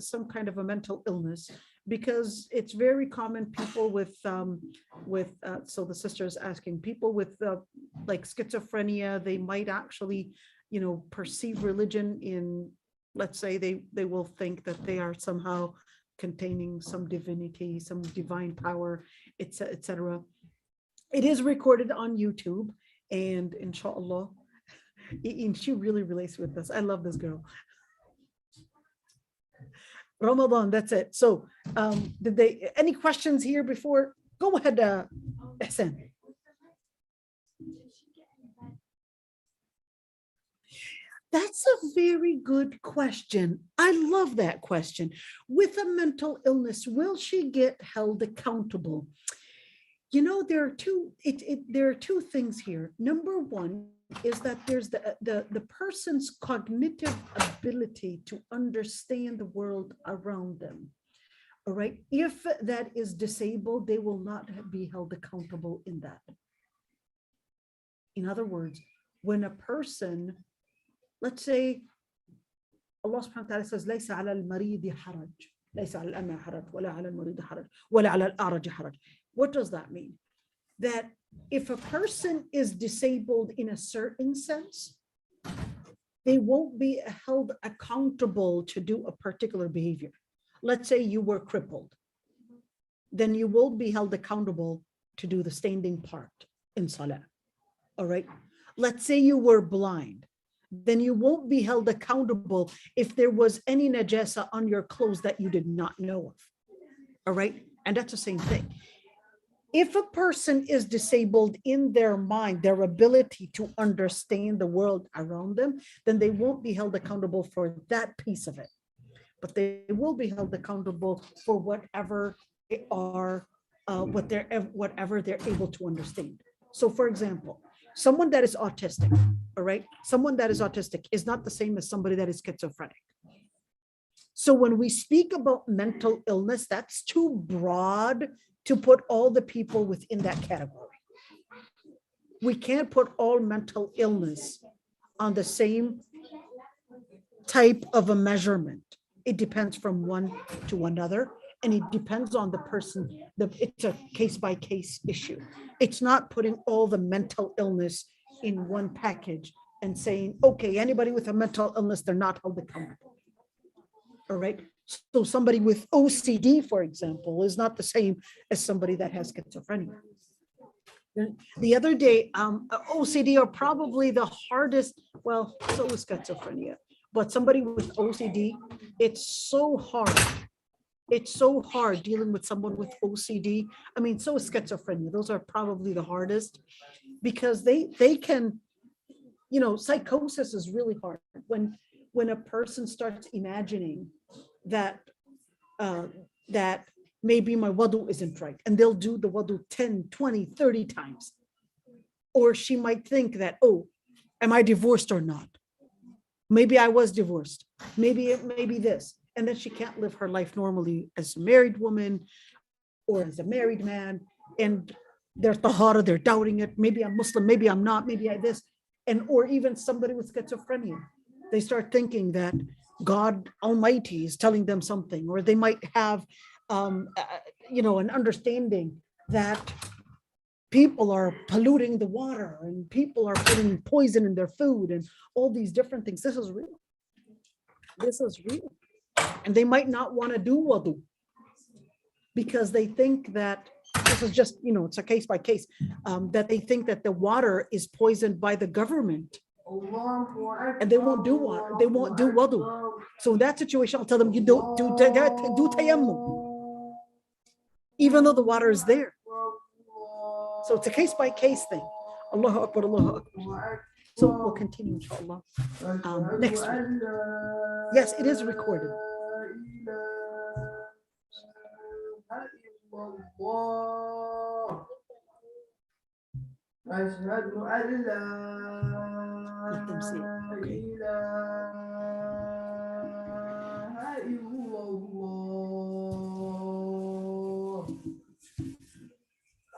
some kind of a mental illness, because it's very common people with so the sister is asking, people with like schizophrenia, they might actually, perceive religion in, let's say they will think that they are somehow containing some divinity, some divine power, etc. It is recorded on YouTube, and inshallah, and she really relates with this. I love this girl. Ramadan, that's it. So did they, any questions here before? Go ahead, Ihsan. That's a very good question. I love that question. With a mental illness, will she get held accountable? There are two things here. Number one is that there's the person's cognitive ability to understand the world around them. All right. If that is disabled, they will not be held accountable in that. In other words, when a person, let's say, Allah subhanahu wa ta'ala says, لَيْسَ عَلَى الْمَرِيضِ حَرَجٌ لَيْسَ عَلى الْأَعْمَى حَرَجٌ وَلَا عَلَى الْمَرِيضِ حَرَجٌ وَلَا عَلَى الْأَعْرَجِ حَرَجٌ. What does that mean? That if a person is disabled in a certain sense, they won't be held accountable to do a particular behavior. Let's say you were crippled, then you won't be held accountable to do the standing part in salah. All right. Let's say you were blind, then you won't be held accountable if there was any najasa on your clothes that you did not know of. All right. And that's the same thing. If a person is disabled in their mind, their ability to understand the world around them, then they won't be held accountable for that piece of it. But they will be held accountable for whatever they are, whatever they're able to understand. So for example, someone that is autistic, all right, someone that is autistic is not the same as somebody that is schizophrenic. So when we speak about mental illness, that's too broad to put all the people within that category. We can't put all mental illness on the same type of a measurement. It depends from one to another, and it depends on the person. It's a case-by-case issue. It's not putting all the mental illness in one package and saying, okay, anybody with a mental illness, they're not held accountable. All right. So somebody with OCD, for example, is not the same as somebody that has schizophrenia. The other day, OCD are probably the hardest. Well, so is schizophrenia, but somebody with OCD, it's so hard. It's so hard dealing with someone with OCD. I mean, so is schizophrenia. Those are probably the hardest, because they can, psychosis is really hard when a person starts imagining that that maybe my wudu isn't right, and they'll do the wudu 10, 20, 30 times. Or she might think that, oh, am I divorced or not? Maybe I was divorced. Maybe this. And then she can't live her life normally as a married woman or as a married man. And they're tahara, they're doubting it. Maybe I'm Muslim, maybe I'm not, maybe I this. Or even somebody with schizophrenia. They start thinking that God Almighty is telling them something, or they might have, an understanding that people are polluting the water and people are putting poison in their food and all these different things. This is real. This is real. And they might not want to do wudu because they think that this is just, it's a case by case, that they think that the water is poisoned by the government and they won't do water, they won't do wudu. So in that situation, I'll tell them, you don't do tayammum, even though the water is there. So it's a case by case thing. Allahu Akbar, Allahu Akbar. So we'll continue, inshallah, next week. Yes, it is recorded. أشهد أن لا Let them see it. Okay. إله إلا الله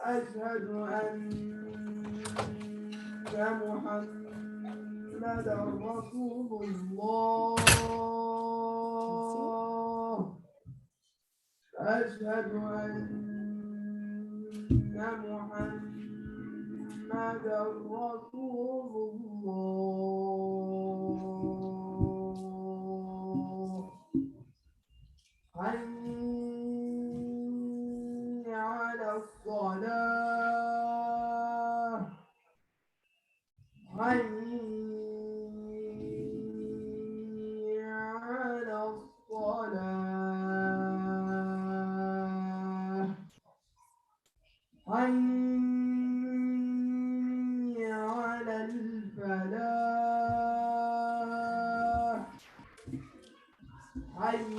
أشهد أن محمدا رسول الله أشهد أن محمدا رسول الله حي على الصلاة حي على الصلاة حي على الفلاح حي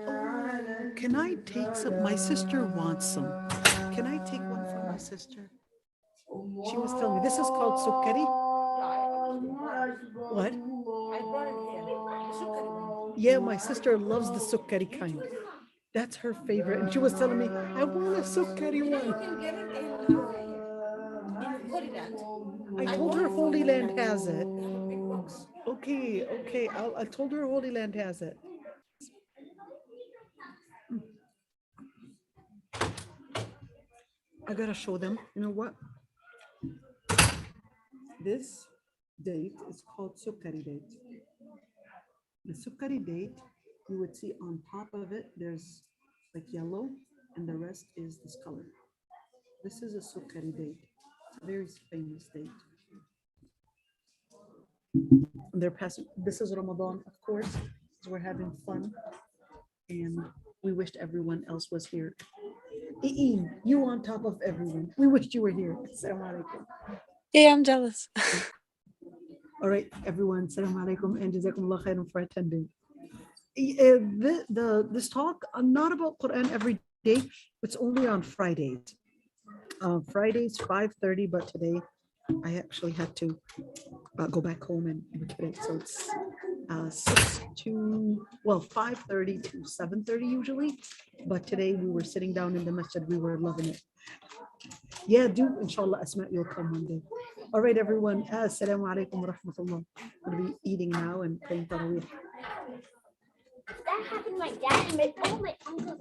على Can I take some? My sister wants some. Can I take one from my sister? She was telling me this is called sukkari. What? I brought it here. The sukkari one. Yeah, my sister loves the sukkari kind. That's her favorite. And she was telling me, I want a sukkari You one. can get it in Holy Land. I told her Holy Land has it. Big box. Okay. I told her Holy Land has it. I gotta show them. You know what? This date is called sukkari date. The sukkari date, you would see on top of it, there's like yellow, and the rest is this color. This is a sukkari date. It's a very famous date. And they're passing. This is Ramadan, of course, because we're having fun, and we wished everyone else was here. Iin, you on top of everyone. We wished you were here. Assalamu alaikum. Yeah, I'm jealous. All right, everyone. Assalamu alaikum and jazakumullah khairan for attending. This talk, not about Quran every day. It's only on Fridays. Fridays 5:30, but today I actually had to go back home and look at it. So it's 5:30 to 7:30 usually. But today we were sitting down in the masjid. We were loving it. Yeah, do inshallah, Asma, you'll come one day. All right, everyone. Assalamu alaikum wa rahmatullah. I'm going to be eating now and praying Tarawih. That happened to my dad and all my uncles.